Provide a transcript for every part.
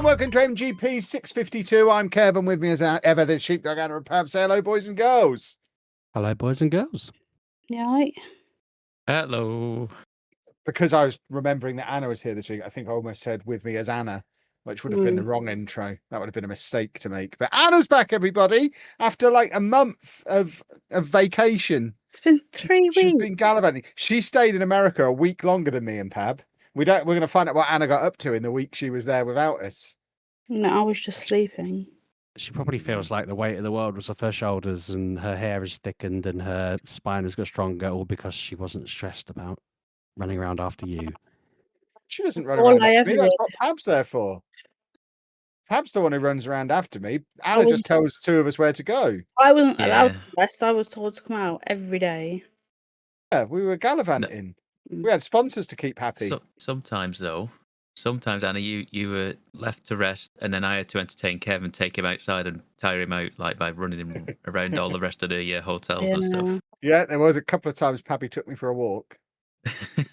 welcome to MGP652. I'm Kevin. With me as ever, there's Sheepdog, Anna, and Pab. Say hello, boys and girls. Hello, boys and girls. Yeah, right. Hello. Because I was remembering that Anna was here this week, I think I almost said with me as Anna, which would have been the wrong intro. That would have been a mistake to make. But Anna's back, everybody, after like a month of vacation. It's been 3 weeks. She's been gallivanting. She stayed in America a week longer than me and Pab. We're going to find out what Anna got up to in the week she was there without us. No, I was just sleeping. She probably feels like the weight of the world was off her shoulders and her hair is thickened and her spine has got stronger, all because she wasn't stressed about running around after you. She doesn't run All around I after me. ever That's did. what Pab's there for. Pab's the one who runs around after me. Anna just tells the two of us where to go. I wasn't allowed Yeah. to rest. I was told to come out every day. Yeah, we were gallivanting. We had sponsors to keep happy. Sometimes Anna, you were left to rest, and then I had to entertain Kevin, take him outside and tire him out, like by running him around all the rest of the hotels and stuff. Yeah, there was a couple of times Pappy took me for a walk.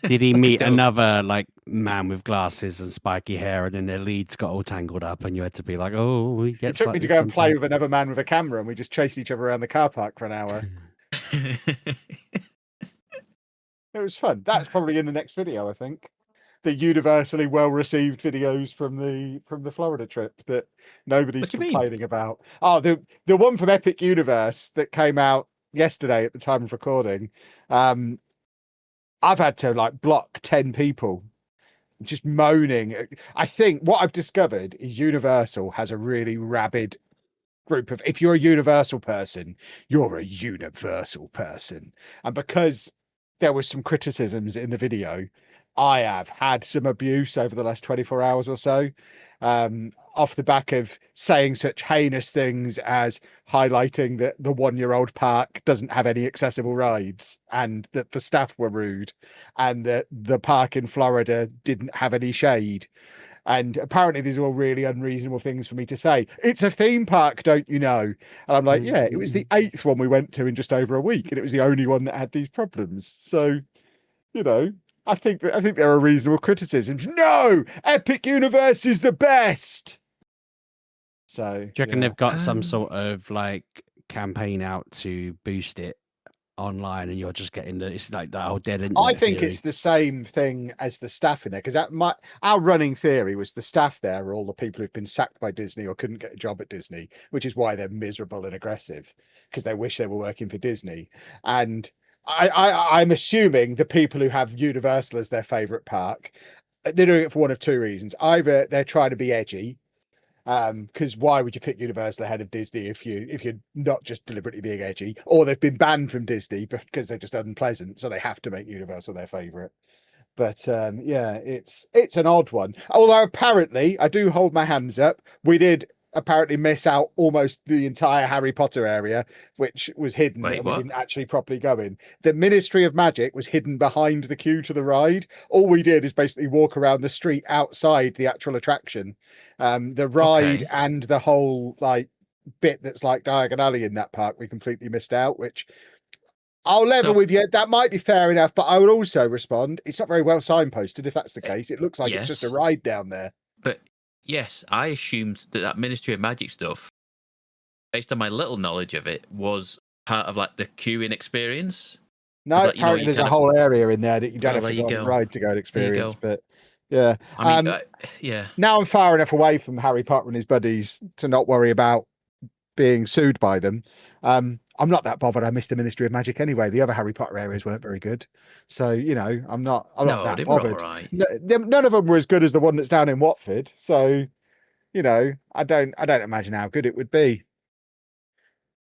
Did he Like a meet dog. another like man with glasses and spiky hair, and then their leads got all tangled up, and you had to be like, "Oh, we get." He took me to go and play with another man with a camera, and we just chased each other around the car park for an hour. It was fun. That's probably in the next video, I think. The universally well-received videos from the Florida trip that nobody's What do you mean? complaining about. Oh, the one from Epic Universe that came out yesterday at the time of recording. I've had to like block 10 people just moaning. I think what I've discovered is Universal has a really rabid group of, if you're a Universal person, you're a Universal person. And because there was some criticisms in the video, I have had some abuse over the last 24 hours or so, off the back of saying such heinous things as highlighting that the 1-year-old park doesn't have any accessible rides, and that the staff were rude, and that the park in Florida didn't have any shade. And apparently these are all really unreasonable things for me to say. It's a theme park, don't you know? And I'm like, yeah, it was the 8th one we went to in just over a week, and it was the only one that had these problems. So, you know, I think there are reasonable criticisms. No, Epic Universe is the best. So, Do you reckon they've got some sort of like campaign out to boost it online, and you're just getting it's like that whole dead internet I think theory? it's the same thing as the staff in there, because our running theory was the staff there are all the people who've been sacked by Disney or couldn't get a job at Disney, which is why they're miserable and aggressive, because they wish they were working for Disney. And I'm assuming the people who have Universal as their favorite park, they're doing it for one of two reasons. Either they're trying to be edgy, because why would you pick Universal ahead of Disney if you're not just deliberately being edgy, or they've been banned from Disney because they're just unpleasant, so they have to make Universal their favorite. But yeah, it's an odd one. Although apparently, I do hold my hands up, we did apparently miss out almost the entire Harry Potter area, which was hidden. Wait, and we what? didn't actually properly go in. The Ministry of Magic was hidden behind the queue to the ride. All we did is basically walk around the street outside the actual attraction. The ride and the whole like bit that's like Diagon Alley in that park, we completely missed out, which I'll level with you. That might be fair enough, but I would also respond, it's not very well signposted if that's the case. It looks like it's just a ride down there. But yes, I assumed that Ministry of Magic stuff, based on my little knowledge of it, was part of like the queuing experience. No, like, apparently there's a whole area in there that you don't have to go on the ride to go and experience. But yeah, I mean, yeah. Now I'm far enough away from Harry Potter and his buddies to not worry about being sued by them. I'm not that bothered. I missed the Ministry of Magic anyway. The other Harry Potter areas weren't very good, so you know I'm not that bothered. Right. None of them were as good as the one that's down in Watford. So you know I don't imagine how good it would be.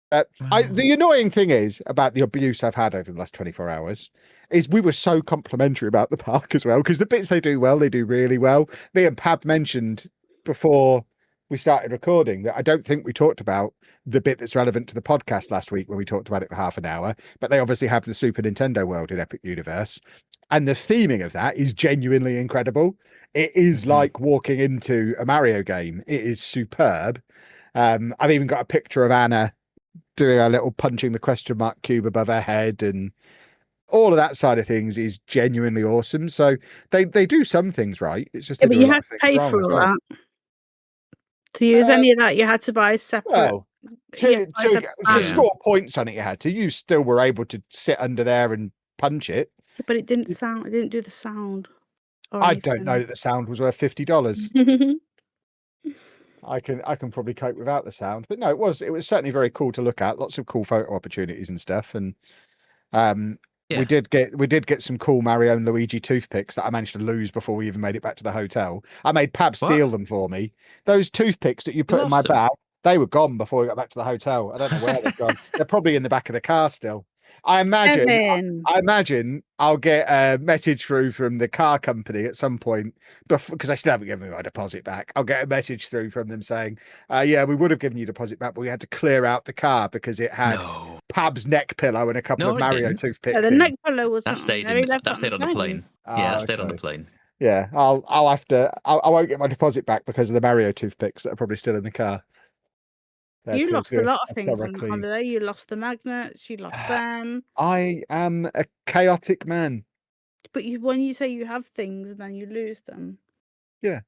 The annoying thing is about the abuse I've had over the last 24 hours is we were so complimentary about the park as well, because the bits they do well, they do really well. Me and Pab mentioned before we started recording that I don't think we talked about the bit that's relevant to the podcast last week when we talked about it for half an hour, but they obviously have the Super Nintendo world in Epic Universe, and the theming of that is genuinely incredible. It is like walking into a Mario game. It is superb. I've even got a picture of Anna doing a little punching the question mark cube above her head, and all of that side of things is genuinely awesome. So they do some things right. It's just but you have to pay for all that. To use any of that, you had to buy separate. Well, yeah, buy separate to bands. score points on it, you had to. You still were able to sit under there and punch it. Yeah, but it didn't sound. It didn't do the sound. Or I don't know that the sound was worth $50. anything. I can probably cope without the sound, but no, it was certainly very cool to look at. Lots of cool photo opportunities and stuff, and we did get some cool Mario and Luigi toothpicks that I managed to lose before we even made it back to the hotel. I made Pab steal them for me. Those toothpicks that you put in my bag, they were gone before we got back to the hotel. I don't know where they've gone. They're probably in the back of the car still. I imagine I'll get a message through from the car company at some point, because I still haven't given me my deposit back. I'll get a message through from them saying, yeah, we would have given you deposit back, but we had to clear out the car because it had Pab's neck pillow and a couple of Mario toothpicks. The neck pillow was that something stayed on the plane. Yeah, that stayed on the plane. Yeah, I'll have to. I won't get my deposit back because of the Mario toothpicks that are probably still in the car. You lost a lot of things on holiday. You lost the magnets. You lost them. I am a chaotic man. But when you say you have things and then you lose them. Yeah,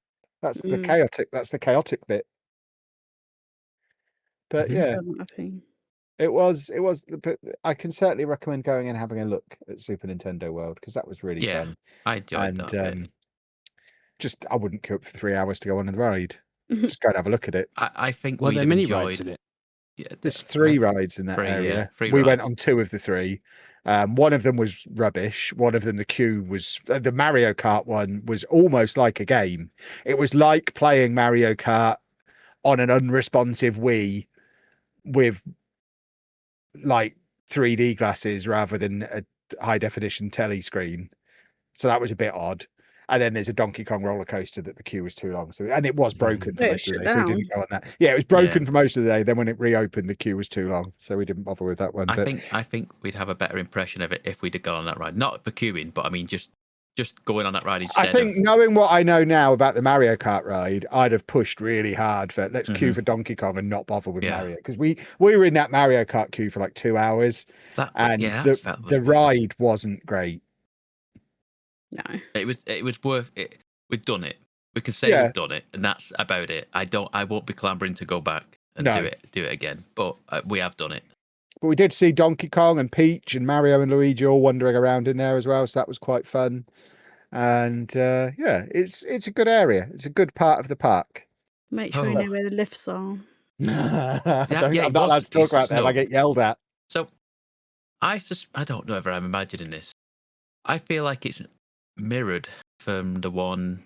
that's the chaotic. That's the chaotic bit. But yeah, it was. But I can certainly recommend going and having a look at Super Nintendo World because that was really fun. I enjoyed that. Just I wouldn't queue up for 3 hours to go on the ride. Just go and have a look at it. I think there are many rides in it. Yeah, there's 3 rides in that area. We went on 2 of the 3. One of them was rubbish. One of them, the queue was the Mario Kart one was almost like a game. It was like playing Mario Kart on an unresponsive Wii with like 3D glasses rather than a high definition telly screen. So that was a bit odd. And then there's a Donkey Kong roller coaster that the queue was too long. And it was broken for most of the day, so we didn't go on that. Yeah, it was broken for most of the day. Then when it reopened, the queue was too long, so we didn't bother with that one. I think we'd have a better impression of it if we'd have gone on that ride. Not for queuing, but I mean just going on that ride instead. I think knowing what I know now about the Mario Kart ride, I'd have pushed really hard for let's queue for Donkey Kong and not bother with Mario, because we were in that Mario Kart queue for like 2 hours, the ride wasn't great. No, it was worth it. We've done it. We can say we've done it, and that's about it. I won't be clambering to go back and do it again. But we have done it. But we did see Donkey Kong and Peach and Mario and Luigi all wandering around in there as well, so that was quite fun. And it's a good area. It's a good part of the park. Make sure you know where the lifts are. I'm not allowed to talk about them. I get yelled at. So I don't know if I'm imagining this. I feel like it's mirrored from the one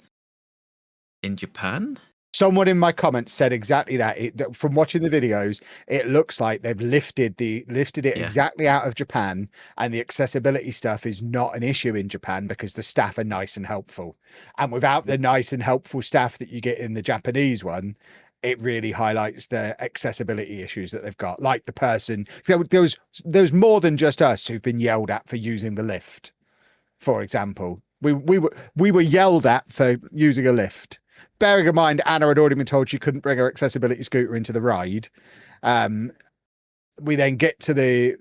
in Japan. Someone in my comments said exactly that. From watching the videos, it looks like they've lifted it exactly out of Japan, and the accessibility stuff is not an issue in Japan because the staff are nice and helpful. And without the nice and helpful staff that you get in the Japanese one, it really highlights the accessibility issues that they've got. Like the person, there was more than just us who've been yelled at for using the lift. For example, we were yelled at for using a lift. Bearing in mind, Anna had already been told she couldn't bring her accessibility scooter into the ride. We then get to the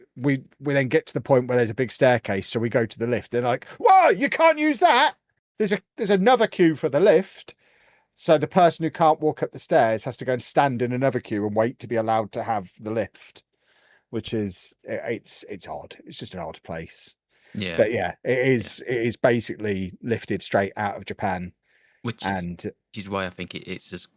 point where there's a big staircase, so we go to the lift. They're like, "Whoa, you can't use that! There's another queue for the lift." So the person who can't walk up the stairs has to go and stand in another queue and wait to be allowed to have the lift, which is it's odd. It's just an odd place. Yeah, but it is basically lifted straight out of Japan, which is why I think it's as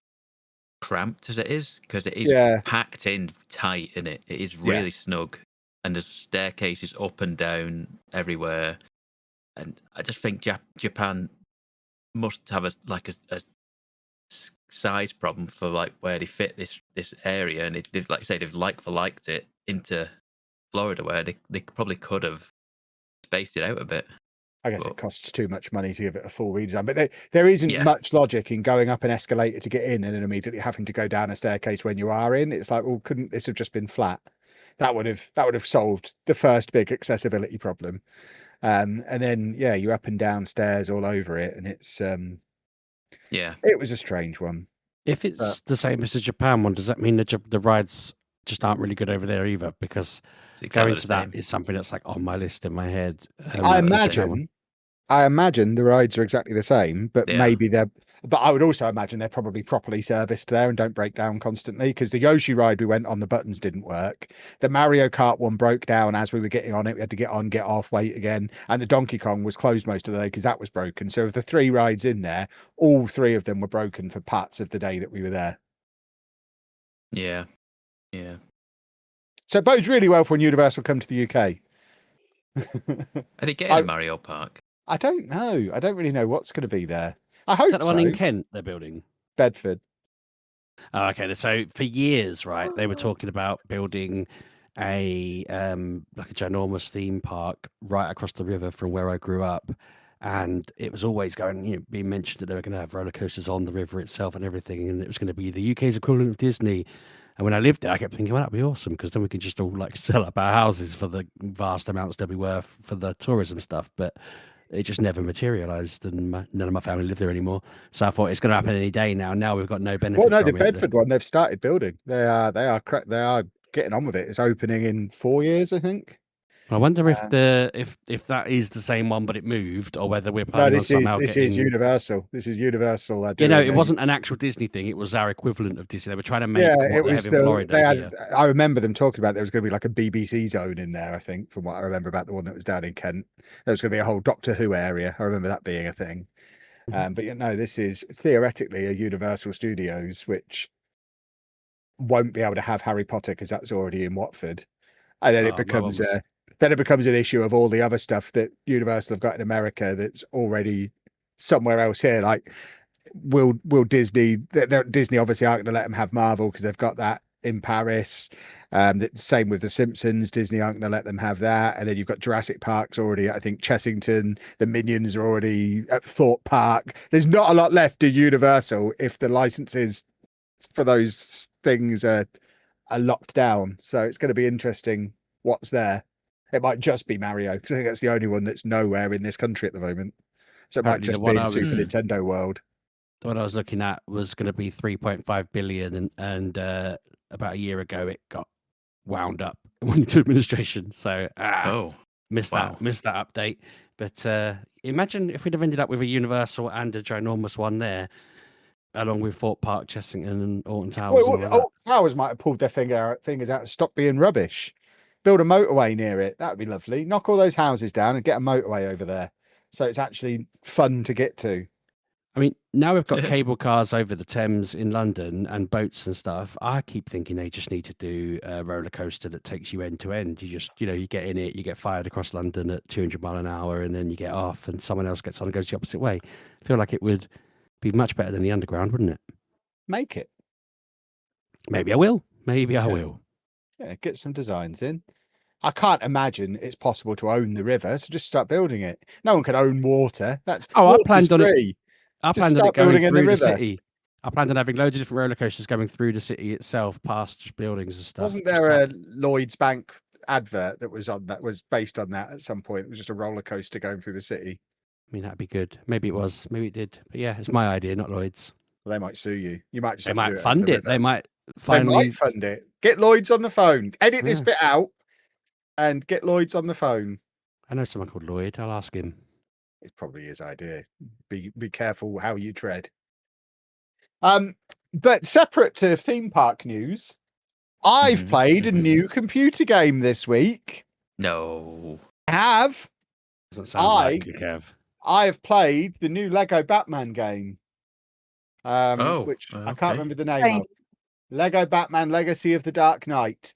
cramped as it is, because it is packed in tight in it. It is really snug, and there's staircases up and down everywhere. And I just think Japan must have a size problem for like where they fit this area, and they've like you say they've liked it into Florida, where they probably could have spaced it out a bit. I guess it costs too much money to give it a full redesign, but there isn't much logic in going up an escalator to get in and then immediately having to go down a staircase when you are in. It's like, well, couldn't this have just been flat? That would have solved the first big accessibility problem. And then you're up and down stairs all over it, and it's it was a strange one. If it's the same as the Japan one, does that mean that the rides just aren't really good over there either? Because going to that is something that's like on my list in my head. I imagine I imagine the rides are exactly the same, but maybe they're. But I would also imagine they're probably properly serviced there and don't break down constantly, because the Yoshi ride we went on, the buttons didn't work. The Mario Kart one broke down as we were getting on it. We had to get on, get off, wait again. And the Donkey Kong was closed most of the day because that was broken. So of the 3 rides in there, all 3 of them were broken for parts of the day that we were there. Yeah. So it bodes really well for when Universal come to the UK. Are they getting a Mario Park? I don't know. I don't really know what's going to be there. I hope Is that the one in Kent they're building? Bedford. Oh, okay. So for years, right, they were talking about building a like a ginormous theme park right across the river from where I grew up, and it was always going, being mentioned that they were going to have roller coasters on the river itself and everything, and it was going to be the UK's equivalent of Disney. And when I lived there, I kept thinking, well, that'd be awesome, because then we could just all like sell up our houses for the vast amounts they'll be worth for the tourism stuff. But it just never materialized, and none of my family live there anymore. So I thought it's going to happen any day now. Now we've got no benefit. Well, no, the Bedford one they've started building. They are getting on with it. It's opening in 4 years, I think. I wonder if that is the same one, but it moved, or whether we're planning on somehow this getting... is Universal. This is Universal. It wasn't an actual Disney thing. It was our equivalent of Disney. They were trying to make what they have in Florida. I remember them talking about there was going to be like a BBC zone in there, I think, from what I remember about the one that was down in Kent. There was going to be a whole Doctor Who area. I remember that being a thing. But this is theoretically a Universal Studios, which won't be able to have Harry Potter because that's already in Watford. And then it becomes an issue of all the other stuff that Universal have got in America that's already somewhere else here. Like, will Disney? Disney obviously aren't going to let them have Marvel because they've got that in Paris. Same with the Simpsons. Disney aren't going to let them have that. And then you've got Jurassic Park's already, I think, Chessington. The Minions are already at Thorpe Park. There's not a lot left to Universal if the licenses for those things are locked down. So it's going to be interesting what's there. It might just be Mario, because I think that's the only one that's nowhere in this country at the moment. So it might just be the Super Nintendo world. The one I was looking at was going to be 3.5 billion, and about a year ago it got wound up and went into administration. So missed that update. But imagine if we'd have ended up with a Universal and a ginormous one there, along with Thorpe Park, Chessington, and Alton Towers. Towers might have pulled their fingers out and stopped being rubbish. Build a motorway near it. That would be lovely. Knock all those houses down and get a motorway over there, so it's actually fun to get to. I mean, now we've got cable cars over the Thames in London and boats and stuff. I keep thinking they just need to do a roller coaster that takes you end to end. You just, you get in it, you get fired across London at 200 mile an hour, and then you get off, and someone else gets on and goes the opposite way. I feel like it would be much better than the underground, wouldn't it? Make it. Maybe I will. I will. Yeah, get some designs in. I can't imagine it's possible to own the river, so just start building it. No one can own water. I planned on it. I planned on it going through the city. I planned on having loads of different roller coasters going through the city itself, past just buildings and stuff. Wasn't there a Lloyd's Bank advert that was based on that at some point? It was just a roller coaster going through the city. I mean, that'd be good. Maybe it was. Maybe it did. But yeah, it's my idea, not Lloyd's. Well, they might sue you. You might just. They might fund it. They might fund it. Get Lloyd's on the phone. Edit this bit out, and get Lloyd's on the phone. I know someone called Lloyd. I'll ask him. It's probably his idea. Be careful how you tread. But separate to theme park news, I've played a new computer game this week. No. Doesn't sound like you have. I have played the new Lego Batman game. Which I can't remember the name of. Lego Batman Legacy of the Dark Knight.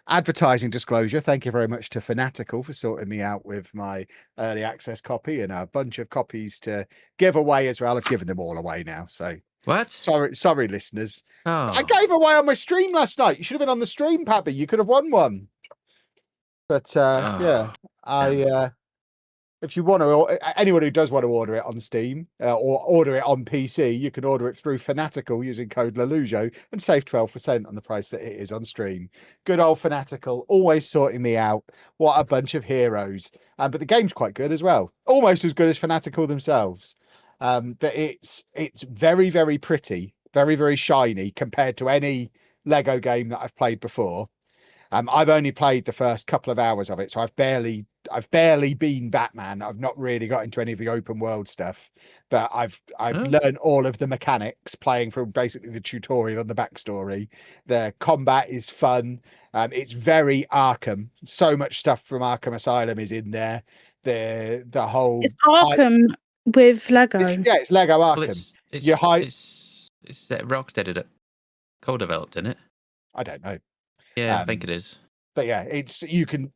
Advertising disclosure, thank you very much to Fanatical for sorting me out with my early access copy and a bunch of copies to give away as well. I've given them all away now, so what? Sorry, listeners. I gave away on my stream last night. You should have been on the stream, Pappy. You could have won one. But if you want to, anyone who does want to order it on Steam or order it on PC, you can order it through Fanatical using code Lelujo and save 12% on the price that it is on stream. Good old Fanatical, always sorting me out. What a bunch of heroes. But the game's quite good as well. Almost as good as Fanatical themselves. But it's very, very pretty, very, very shiny compared to any Lego game that I've played before. I've only played the first couple of hours of it, so I've barely I've barely been Batman. I've not really got into any of the open world stuff, but I've learned all of the mechanics playing from basically the tutorial and the backstory. The combat is fun. It's very Arkham. So much stuff from Arkham Asylum is in there. The whole it's Arkham with Lego. It's Lego Arkham. It's Rocksteady that co-developed, isn't it? I don't know. Yeah, I think it is. But yeah, it screams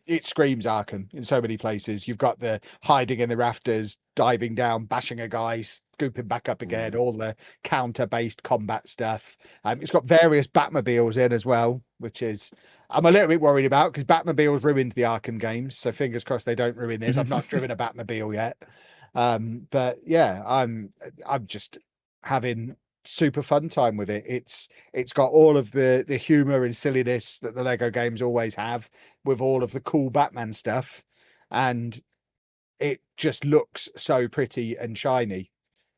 Arkham in so many places. You've got the hiding in the rafters, diving down, bashing a guy, scooping back up again, all the counter-based combat stuff. It's got various Batmobiles in as well, which is I'm a little bit worried about because Batmobiles ruined the Arkham games. So fingers crossed they don't ruin this. I've not driven a Batmobile yet. But yeah, I'm just having super fun time with it. It's got all of the humor and silliness that the Lego games always have, with all of the cool Batman stuff, and it just looks so pretty and shiny,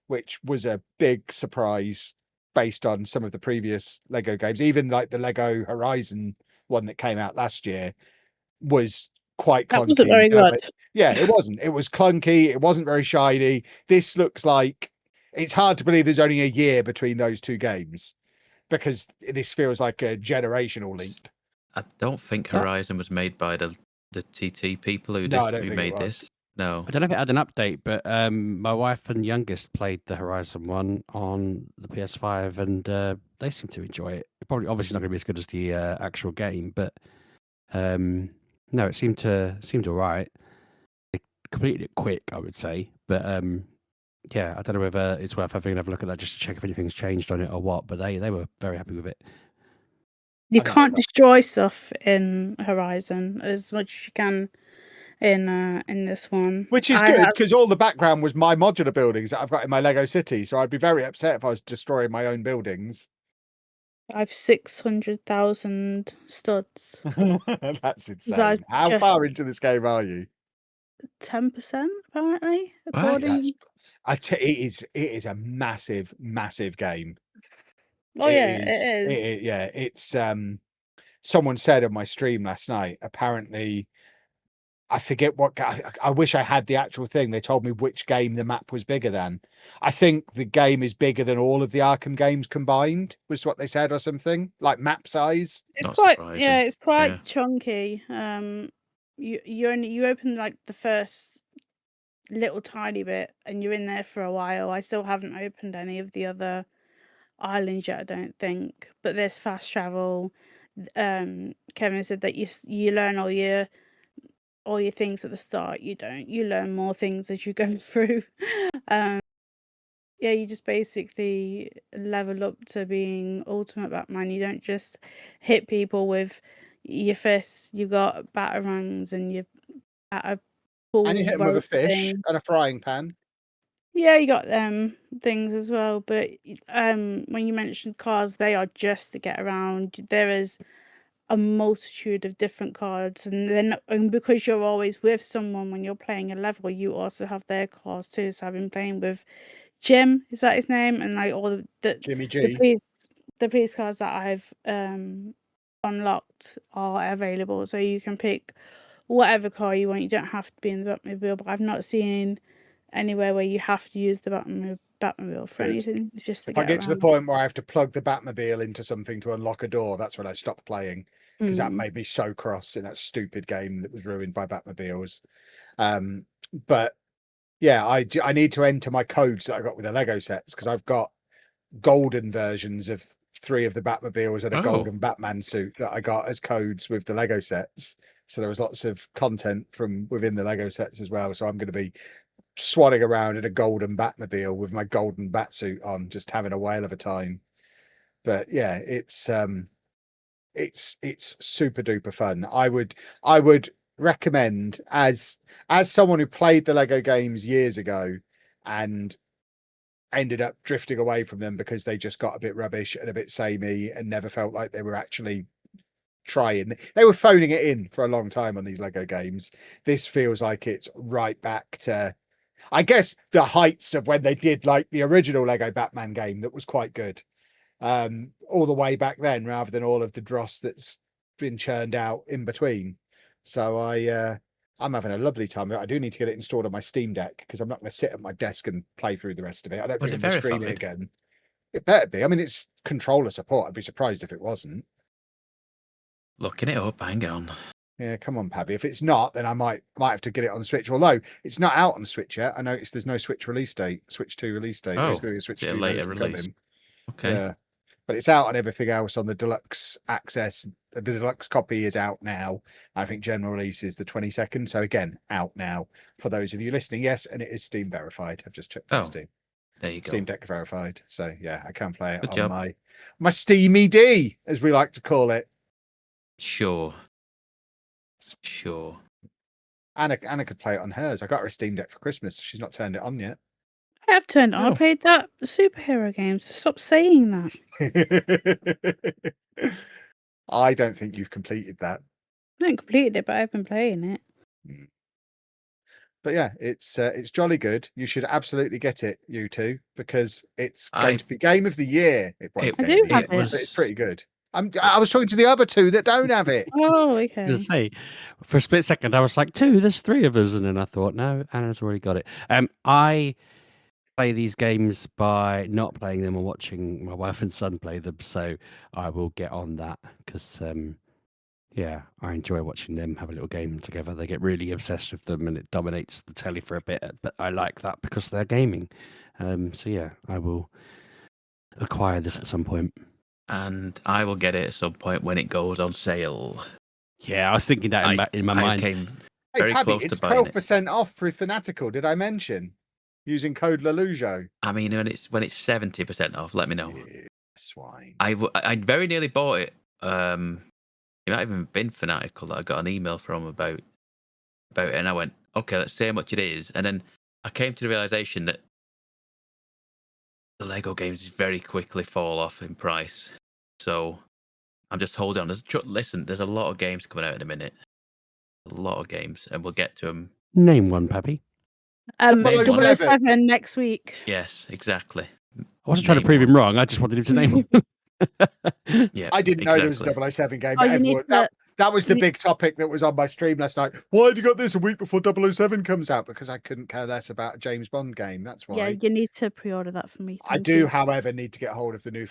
which was a big surprise based on some of the previous Lego games. Even like the Lego Horizon one that came out last year was quite clunky. That wasn't very good. Yeah, it wasn't. It was clunky. It wasn't very shiny. This looks like it's hard to believe there's only a year between those two games, because this feels like a generational leap. I don't think Horizon was made by the TT people who made this. No, I don't know if it had an update, but my wife and youngest played the Horizon one on the PS5, and they seem to enjoy it. Probably, obviously, not going to be as good as the actual game, but no, it seemed all right. They completed it quick, I would say, but yeah, I don't know whether it's worth having another look at that just to check if anything's changed on it or what. But they were very happy with it. You can't destroy stuff in Horizon as much as you can in this one, which is good because all the background was my modular buildings that I've got in my Lego city. So I'd be very upset if I was destroying my own buildings. I've 600,000 studs. That's insane. How far into this game are you? 10%, apparently. It is a massive game. Oh, it is. It's someone said on my stream last night, apparently, I forget what, I wish I had the actual thing. They told me which game the map was bigger than. I think the game is bigger than all of the Arkham games combined, was what they said, or something, like map size. It's quite chunky. You open like the first little tiny bit and you're in there for a while. I still haven't opened any of the other islands yet, I don't think, but there's fast travel. Kevin said that you learn all your things at the start. You learn more things as you go through. You just basically level up to being ultimate Batman. You don't just hit people with your fists. You got batarangs and you and you hit them with a fish and a frying pan. Yeah, you got them things as well. But when you mentioned cars, they are just to get around. There is a multitude of different cards, and because you're always with someone when you're playing a level, you also have their cars too. So I've been playing with Jim, is that his name? And like all the Jimmy G. The police cars that I've unlocked are available, so you can pick whatever car you want. You don't have to be in the Batmobile, but I've not seen anywhere where you have to use the Batmobile for anything. It's just if I get to the point where I have to plug the Batmobile into something to unlock a door, that's when I stop playing, because that made me so cross in that stupid game that was ruined by Batmobiles. But yeah, I need to enter my codes that I got with the Lego sets, because I've got golden versions of 3 of the Batmobiles and a golden Batman suit that I got as codes with the Lego sets. So there was lots of content from within the Lego sets as well. So I'm going to be swanning around in a golden Batmobile with my golden Batsuit on, just having a whale of a time. But yeah, it's super duper fun. I would recommend, as someone who played the Lego games years ago and ended up drifting away from them because they just got a bit rubbish and a bit samey and never felt like they were actually trying. They were phoning it in for a long time on these Lego games. This feels like it's right back to, I guess, the heights of when they did like the original Lego Batman game that was quite good, all the way back then, rather than all of the dross that's been churned out in between. So I'm having a lovely time. I do need to get it installed on my Steam Deck because I'm not going to sit at my desk and play through the rest of it. I don't think I'm going to stream it again. It better be. I mean, it's controller support. I'd be surprised if it wasn't. Looking it up. Hang on. Yeah, come on, Pabby. If it's not, then I might have to get it on the Switch. Although it's not out on the Switch yet. I noticed there's no Switch release date. Switch 2 release date. There's going to be a Switch 2 later release. Coming. Okay. Yeah. But it's out on everything else on the deluxe access. The deluxe copy is out now. I think general release is the 22nd. So again, out now for those of you listening. Yes, and it is Steam verified. I've just checked on Steam. There you go. Steam Deck verified. So yeah, I can play it Good on job. my Steamy D, as we like to call it. Sure. Anna could play it on hers. I got her a Steam Deck for Christmas. She's not turned it on yet. I have turned on. I played that superhero game, so stop saying that. I don't think you've completed that. I haven't completed it, but I've been playing it. But yeah, it's jolly good. You should absolutely get it, you two, because it's going to be Game of the Year. I do have it. But it's pretty good. I was talking to the other two that don't have it. Oh, okay. To say, for a split second, I was like, there's 3 of us, and then I thought, no, Anna's already got it. I play these games by not playing them and watching my wife and son play them, so I will get on that because I enjoy watching them have a little game together. They get really obsessed with them and it dominates the telly for a bit, but I like that because they're gaming. So yeah, I will acquire this at some point, and I will get it at some point when it goes on sale. Yeah, I was thinking that in my mind. Came very Paddy, close it's to buying 12% off through Fanatical. Did I mention? Using code Lelujo. I mean, when it's 70% off, let me know. Swine. I very nearly bought it. It might have even been Fanatical that I got an email from about it, and I went, okay, let's see how much it is. And then I came to the realization that the Lego games very quickly fall off in price. So I'm just holding on. Listen, there's a lot of games coming out in a minute. A lot of games, and we'll get to them. Name one, Pappy. 007 next week. Yes, exactly. I wasn't trying to prove him wrong. I just wanted him to name one. Yeah, I didn't know there was a 007 game. Oh, that was the big topic that was on my stream last night. Why have you got this a week before 007 comes out? Because I couldn't care less about a James Bond game. That's why. Yeah, you need to pre-order that for me. I do, however, need to get hold of the new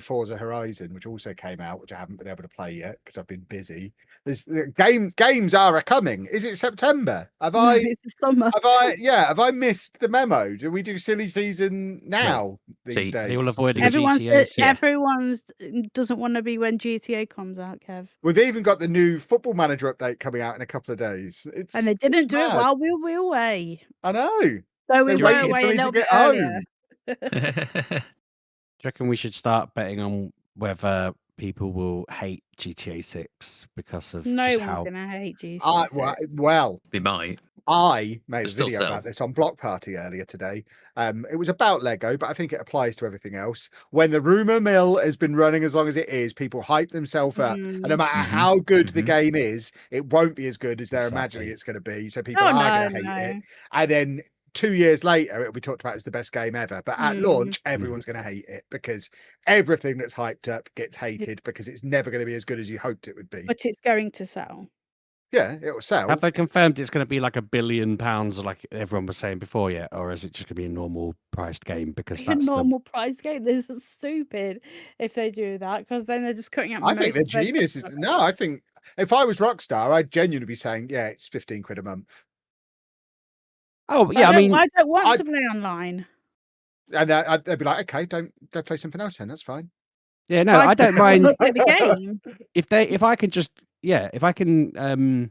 Forza Horizon, which also came out, which I haven't been able to play yet because I've been busy. Games are coming. Is it September? It's the summer. Have I missed the memo? Do we do silly season now these days? They will avoid Everyone GTA. doesn't want to be when GTA comes out, Kev. We've even got the new Football Manager update coming out in a couple of days. And they didn't do it while we were away. I know. So we were away a little bit earlier. Do you reckon we should start betting on whether people will hate GTA 6 because of no just one's how... gonna hate GTA 6. Well, they might. I made a video about this on Block Party earlier today. It was about Lego, but I think it applies to everything else. When the rumor mill has been running as long as it is, people hype themselves up. And no matter how good the game is, it won't be as good as they're imagining it's going to be. So people are going to hate it. And then 2 years later, it'll be talked about as the best game ever. But at launch, everyone's going to hate it because everything that's hyped up gets hated because it's never going to be as good as you hoped it would be. But it's going to sell. Yeah, it will sell. Have they confirmed it's going to be like £1 billion, like everyone was saying before yet, or is it just going to be a normal priced game? Because that's a normal priced game. This is stupid if they do that, because then they're just cutting out. I think they're geniuses. No, I think if I was Rockstar, I'd genuinely be saying, yeah, it's £15 a month. Oh yeah, I don't want to play online. And they'd be like, okay, don't go play something else then. That's fine. Yeah, no, I don't mind the game. if I can just if I can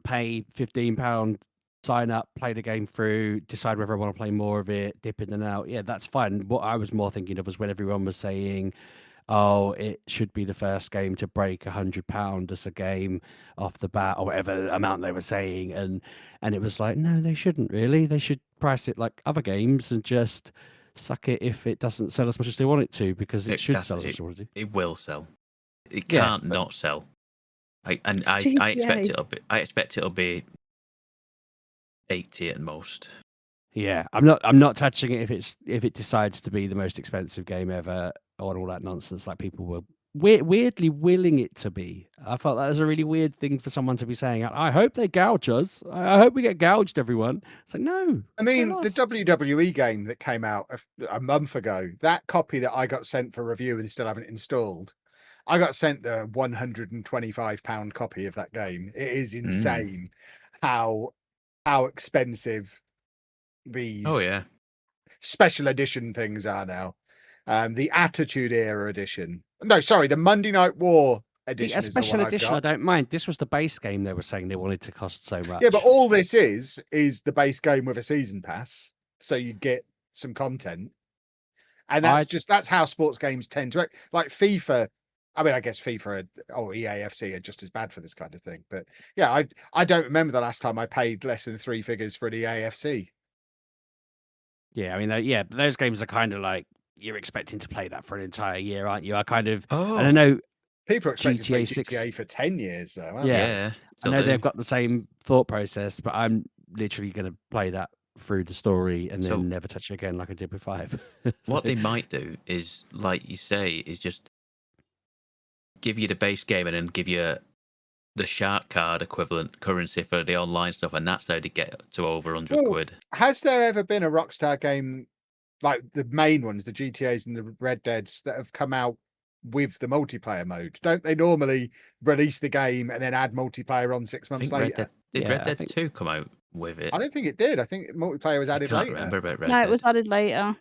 pay £15, sign up, play the game through, decide whether I want to play more of it, dip in and out. Yeah, that's fine. What I was more thinking of was when everyone was saying, "Oh, it should be the first game to break £100 as a game off the bat," or whatever amount they were saying, and it was like, no, they shouldn't really. They should price it like other games and just suck it if it doesn't sell as much as they want it to, because it should sell as much as they want it to. It will sell. It can't not sell. I expect it'll be 80 at most. Yeah, I'm not touching it if it decides to be the most expensive game ever or all that nonsense like people weirdly willing it to be. I felt that was a really weird thing for someone to be saying. I hope they gouge us. I hope we get gouged, everyone. It's like, no. I mean, the WWE game that came out a month ago, that copy that I got sent for review and still haven't installed, I got sent the £125 copy of that game. It is insane how expensive these special edition things are now. The Attitude Era edition. No, sorry, the Monday Night War edition. A special edition, I don't mind. This was the base game they were saying they wanted to cost so much. Yeah, but all this is the base game with a season pass, so you get some content, and that's how sports games tend to act. Like FIFA. I mean, I guess FIFA or EAFC are just as bad for this kind of thing. But yeah, I don't remember the last time I paid less than 3 figures for an EAFC. Yeah, I mean, those games are kind of like you're expecting to play that for an entire year, aren't you? I don't know. People are expecting to play GTA for 10 years, though. Aren't they? I know they've got the same thought process, but I'm literally going to play that through the story and then never touch it again like I did with 5. What they might do is, like you say, is just give you the base game and then give you the shark card equivalent currency for the online stuff, and that's how they get to over 100 quid. Has there ever been a Rockstar game, like the main ones, the GTAs and the Red Deads, that have come out with the multiplayer mode? Don't they normally release the game and then add multiplayer on 6 months later? Did Red Dead 2 come out with it? I don't think it did. I think multiplayer was added later. I can't remember about Red No, Dead. it was added later.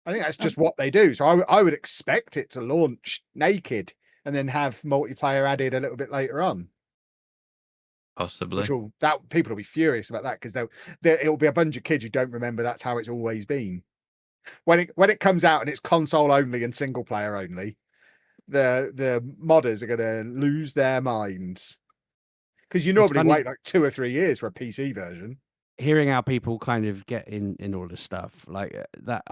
I think that's just what they do. So I would expect it to launch naked and then have multiplayer added a little bit later on. Possibly. People will be furious about that because it'll be a bunch of kids who don't remember that's how it's always been. When it comes out and it's console only and single player only, the modders are going to lose their minds, because you normally wait like 2 or 3 years for a PC version. Hearing how people kind of get in all this stuff, like that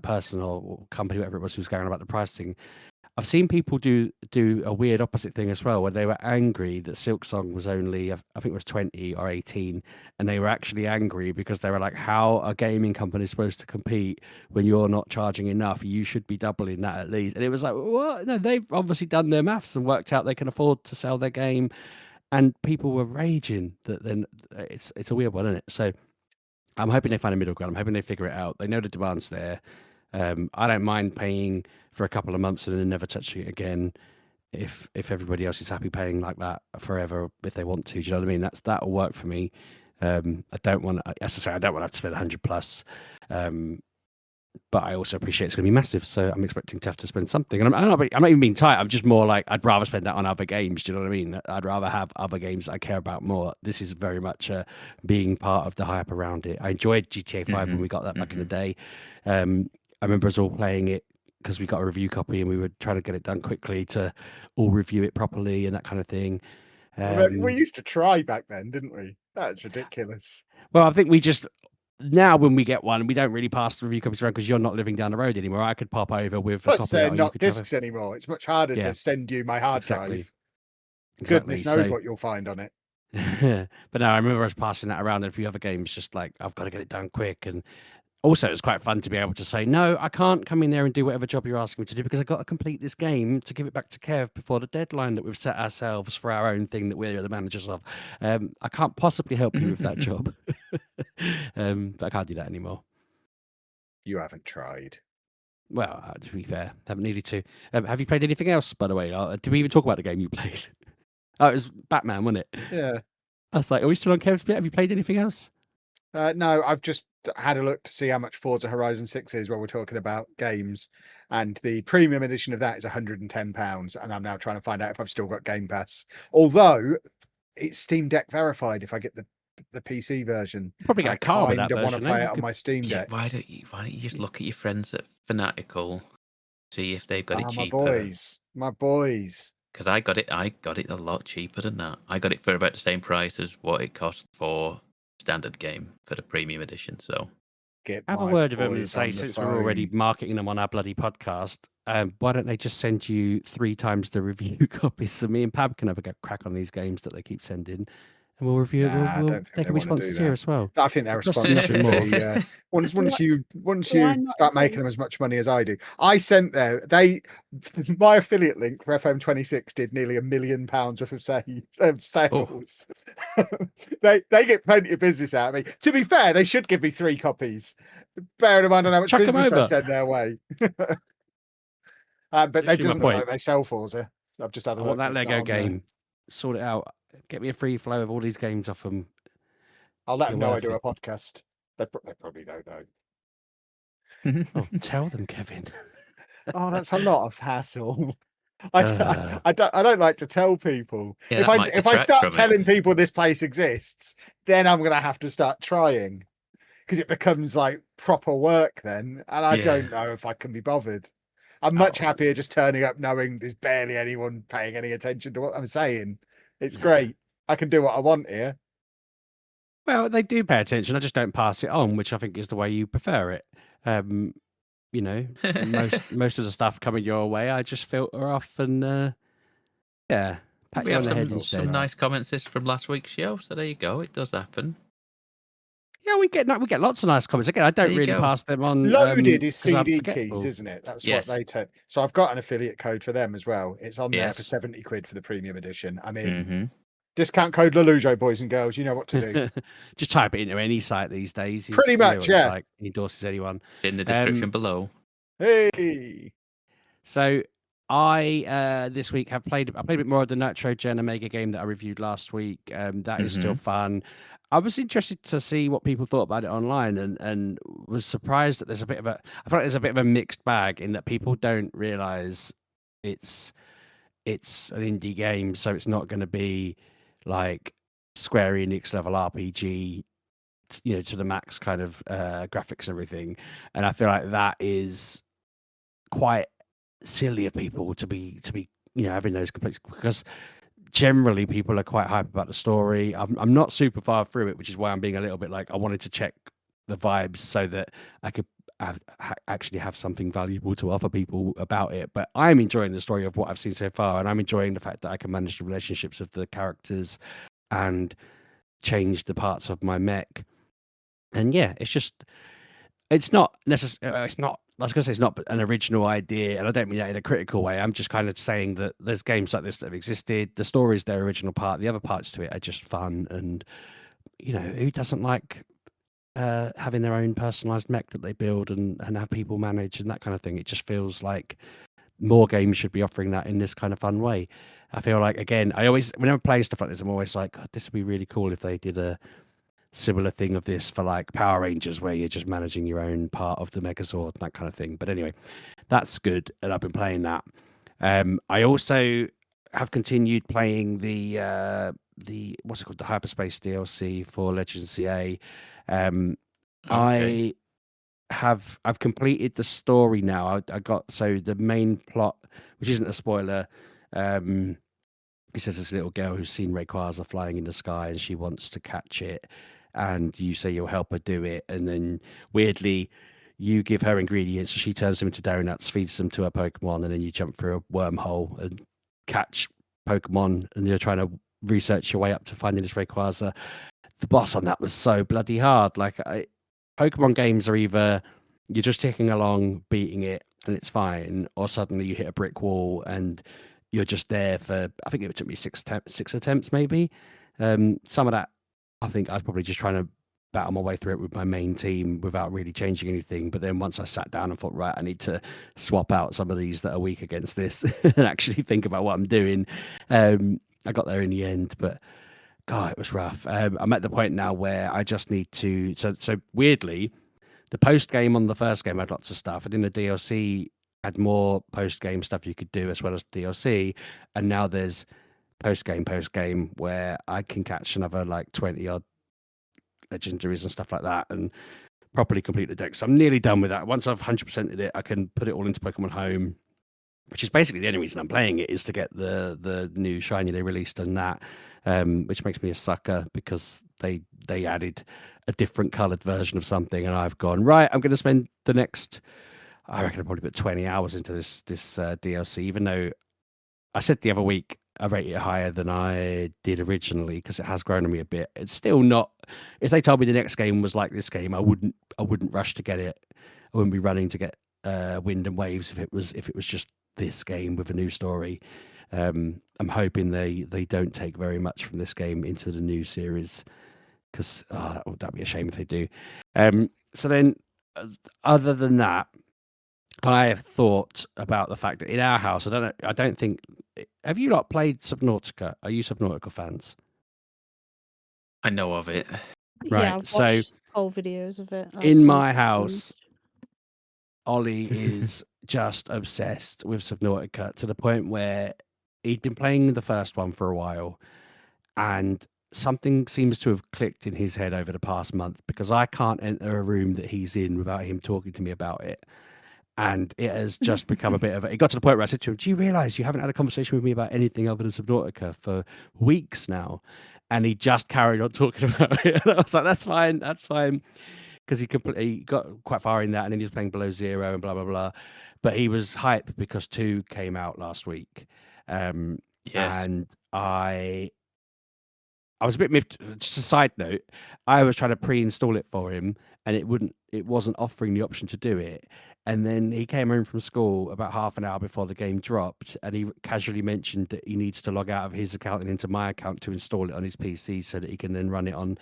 person or company, whatever it was, who was going on about the pricing. I've seen people do a weird opposite thing as well, where they were angry that Silksong was only, I think it was 20 or 18, and they were actually angry because they were like, how are gaming companies supposed to compete when you're not charging enough? You should be doubling that at least. And it was like, what? No, they've obviously done their maths and worked out they can afford to sell their game, and people were raging that. Then it's a weird one, isn't it? So I'm hoping they find a middle ground. I'm hoping they figure it out. They know the demand's there. I don't mind paying for a couple of months and then never touching it again if everybody else is happy paying like that forever if they want to. Do you know what I mean? That'll work for me. I don't want to, as I say, I don't want to have to spend 100 plus. But I also appreciate it's going to be massive, so I'm expecting to have to spend something. And I'm not even being tight. I'm just more like, I'd rather spend that on other games. Do you know what I mean? I'd rather have other games I care about more. This is very much being part of the hype around it. I enjoyed GTA 5 when we got that back in the day. I remember us all playing it because we got a review copy and we were trying to get it done quickly to all review it properly and that kind of thing. We used to try back then, didn't we? That's ridiculous. Well, I think we just... Now, when we get one, we don't really pass the review copies around because you're not living down the road anymore. I could pop over with a copy. They're not discs anymore. It's much harder to send you my hard drive. Goodness knows what you'll find on it. But no, I remember us passing that around and a few other games, just like, I've got to get it done quick. And also, it's quite fun to be able to say, no, I can't come in there and do whatever job you're asking me to do because I've got to complete this game to give it back to Kev before the deadline that we've set ourselves for our own thing that we're the managers of. I can't possibly help you with that job. But I can't do that anymore. You haven't tried. Well, to be fair, haven't needed to. Have you played anything else, by the way? Did we even talk about the game you played? Oh, it was Batman, wasn't it? Yeah. I was like, are we still on Kev's bit? Have you played anything else? No, I've just had a look to see how much Forza Horizon 6 is while we're talking about games, and the premium edition of that is £110, and I'm now trying to find out if I've still got Game Pass, although it's Steam Deck verified if I get the PC version. Probably got a car with that version. I want to play it on my Steam Deck. Why don't you just look at your friends at Fanatical, see if they've got it cheaper? My boys. Because I got it a lot cheaper than that. I got it for about the same price as what it cost for standard game for the premium edition. So have a word with them and say, since we're already marketing them on our bloody podcast, why don't they just send you 3 times the review copies so me and Pab can have a crack on these games that they keep sending? and we'll review it. I don't think they can be sponsors here as well. I think they're a Cost sponsor. nothing more. Once you Why not start if making they- them as much money as I do, I sent my affiliate link for FM26 did nearly £1 million worth of sales. They get plenty of business out of me. To be fair, they should give me 3 copies. Bearing in mind on how much Chuck 'em business I over. send their way. But they Literally my doesn't look point. like they sell Forza. I've just had a I look. want that It's not Lego on there. game. Sort it out. Get me a free flow of all these games off them. I'll let them know I worth do it. a podcast. They probably don't know. Oh, tell them, Kevin. Oh, that's a lot of hassle. I don't like to tell people. Yeah, if that might I detract start from it. telling people this place exists, then I'm gonna have to start trying because it becomes like proper work then, and I don't know if I can be bothered. I'm much happier just turning up knowing there's barely anyone paying any attention to what I'm saying. It's great. I can do what I want here. Well, they do pay attention. I just don't pass it on, which I think is the way you prefer it. You know, most of the stuff coming your way, I just filter off and pat We you on have the head some instead. nice comments from last week's show, so there you go. It does happen. Yeah, we get lots of nice comments. Again, I don't There you really go. pass them on. Loaded is 'cause I'm CD forgetful. keys, isn't it? That's Yes. what they take. So I've got an affiliate code for them as well. It's on there Yes. for 70 quid for the premium edition. I'm in. Mm-hmm. Discount code Lelujo, boys and girls. You know what to do. Just type it into any site these days. Pretty You know much, what it's yeah. like, he endorses anyone. In the description below. Hey. So I this week have played a bit more of the Nitro Gen Omega game that I reviewed last week. That is still fun. I was interested to see what people thought about it online, and was surprised that there's a bit of I feel like there's a bit of a mixed bag in that people don't realize it's an indie game, so it's not going to be like Square Enix level RPG, you know, to the max kind of graphics and everything. And I feel like that is quite silly of people to be you know, having those complaints, because generally people are quite hype about the story. I'm not super far through it, which is why I'm being a little bit like, I wanted to check the vibes so that I could actually have something valuable to offer people about it. But I'm enjoying the story of what I've seen so far, and I'm enjoying the fact that I can manage the relationships of the characters and change the parts of my mech. And yeah, it's not necessarily, I was going to say it's not an original idea, and I don't mean that in a critical way. I'm just kind of saying that there's games like this that have existed. The story is their original part. The other parts to it are just fun, and you know, who doesn't like having their own personalized mech that they build and have people manage and that kind of thing? It just feels like more games should be offering that in this kind of fun way. I feel like, again, whenever playing stuff like this, I'm always like, God, this would be really cool if they did a similar thing of this for like Power Rangers, where you're just managing your own part of the Megazord, that kind of thing. But anyway, that's good, and I've been playing that. I also have continued playing the what's it called, the Hyperspace DLC for Legends CA. Okay. I've completed the story now. I got, so the main plot, which isn't a spoiler, it says this little girl who's seen Rayquaza flying in the sky and she wants to catch it, and you say you'll help her do it, and then weirdly you give her ingredients, she turns them into donuts, feeds them to her Pokemon, and then you jump through a wormhole and catch Pokemon, and you're trying to research your way up to finding this Rayquaza. The boss on that was so bloody hard. Like, Pokemon games are either you're just ticking along, beating it, and it's fine, or suddenly you hit a brick wall and you're just there for, I think it took me six attempts maybe. Some of that, I think I was probably just trying to battle my way through it with my main team without really changing anything. But then once I sat down and thought, right, I need to swap out some of these that are weak against this and actually think about what I'm doing, I got there in the end. But God, it was rough. I'm at the point now where I just need to, so weirdly, the post game on the first game had lots of stuff, and in the DLC had more post game stuff you could do as well as DLC, and now there's post game where I can catch another like 20 odd legendaries and stuff like that and properly complete the deck. So I'm nearly done with that. Once I've 100%ed it, I can put it all into Pokemon Home, which is basically the only reason I'm playing it, is to get the new shiny they released and that, which makes me a sucker because they added a different coloured version of something, and I've gone, right, I'm going to spend the next, I reckon I'll probably put 20 hours into this DLC, even though I said the other week I rate it higher than I did originally because it has grown on me a bit. It's still not. If they told me the next game was like this game, I wouldn't rush to get it. I wouldn't be running to get Wind and Waves if it was just this game with a new story. I'm hoping they don't take very much from this game into the new series because that'd be a shame if they do. So then, other than that, I have thought about the fact that in our house, I don't think. Have you not played Subnautica? Are you Subnautica fans? I know of it. Right. Yeah, I've So watched whole videos of it. Like, in from my games. house, Ollie is just obsessed with Subnautica to the point where he'd been playing the first one for a while, and something seems to have clicked in his head over the past month because I can't enter a room that he's in without him talking to me about it. And it has just become a bit of it got to the point where I said to him, do you realize you haven't had a conversation with me about anything other than Subnautica for weeks now? And he just carried on talking about it. And I was like, that's fine. Because he got quite far in that, and then he was playing Below Zero and blah, blah, blah. But he was hyped because 2 came out last week. Yes. And I was a bit miffed. Just a side note, I was trying to pre-install it for him, and it wasn't offering the option to do it. And then he came home from school about half an hour before the game dropped, and he casually mentioned that he needs to log out of his account and into my account to install it on his PC so that he can then run it on.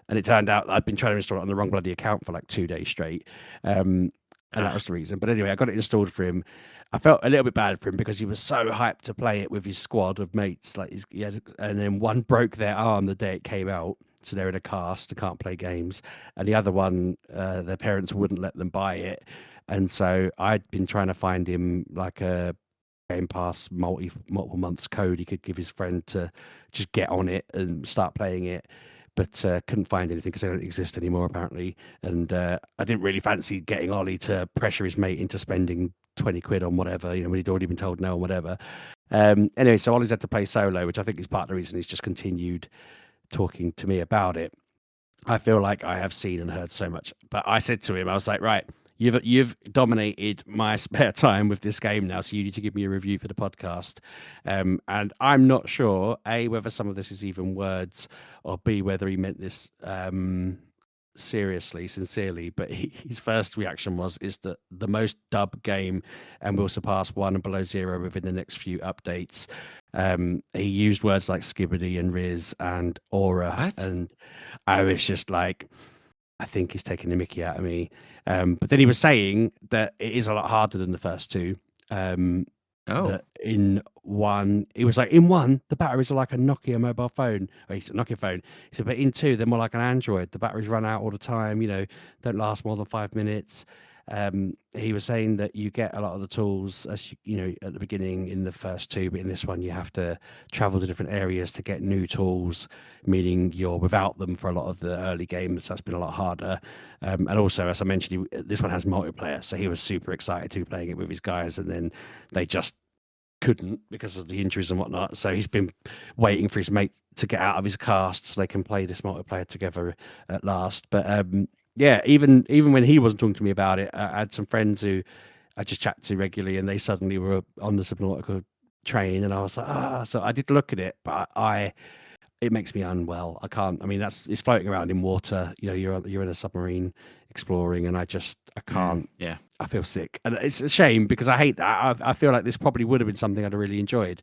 And it turned out I'd been trying to install it on the wrong bloody account for like 2 days straight. And that was the reason. But anyway, I got it installed for him. I felt a little bit bad for him because he was so hyped to play it with his squad of mates. And then one broke their arm the day it came out. So they're in a cast, they can't play games. And the other one, their parents wouldn't let them buy it. And so I'd been trying to find him like a Game Pass multiple months code he could give his friend to just get on it and start playing it. But couldn't find anything because they don't exist anymore, apparently. And I didn't really fancy getting Ollie to pressure his mate into spending 20 quid on whatever, when he'd already been told no and whatever. Anyway, so Ollie's had to play solo, which I think is part of the reason he's just continued talking to me about it. I feel like I have seen and heard so much. But I said to him, I was like, right, you've dominated my spare time with this game now, so you need to give me a review for the podcast. And I'm not sure, A, whether some of this is even words, or B, whether he meant this sincerely, but his first reaction is that the most dubbed game and will surpass 1 and Below Zero within the next few updates. He used words like skibbity and Riz and aura. What? And I was just like, I think he's taking the mickey out of me. But then he was saying that it is a lot harder than the first 2. That in 1, it was like in 1, the batteries are like a Nokia mobile phone. Or it's a Nokia phone. He said, but in 2, they're more like an Android. The batteries run out all the time, don't last more than 5 minutes. He was saying that you get a lot of the tools as at the beginning in the first 2, but in this one you have to travel to different areas to get new tools, meaning you're without them for a lot of the early games. That's been a lot harder. And also, as I mentioned, this one has multiplayer, so he was super excited to be playing it with his guys, and then they just couldn't because of the injuries and whatnot. So he's been waiting for his mate to get out of his cast so they can play this multiplayer together at last. But yeah, even when he wasn't talking to me about it, I had some friends who I just chat to regularly, and they suddenly were on the Subnautica train, and I was like, so I did look at it, but it makes me unwell. I can't. I mean, it's floating around in water. You're in a submarine exploring, and I can't. Yeah, I feel sick, and it's a shame because I hate that. I feel like this probably would have been something I'd have really enjoyed.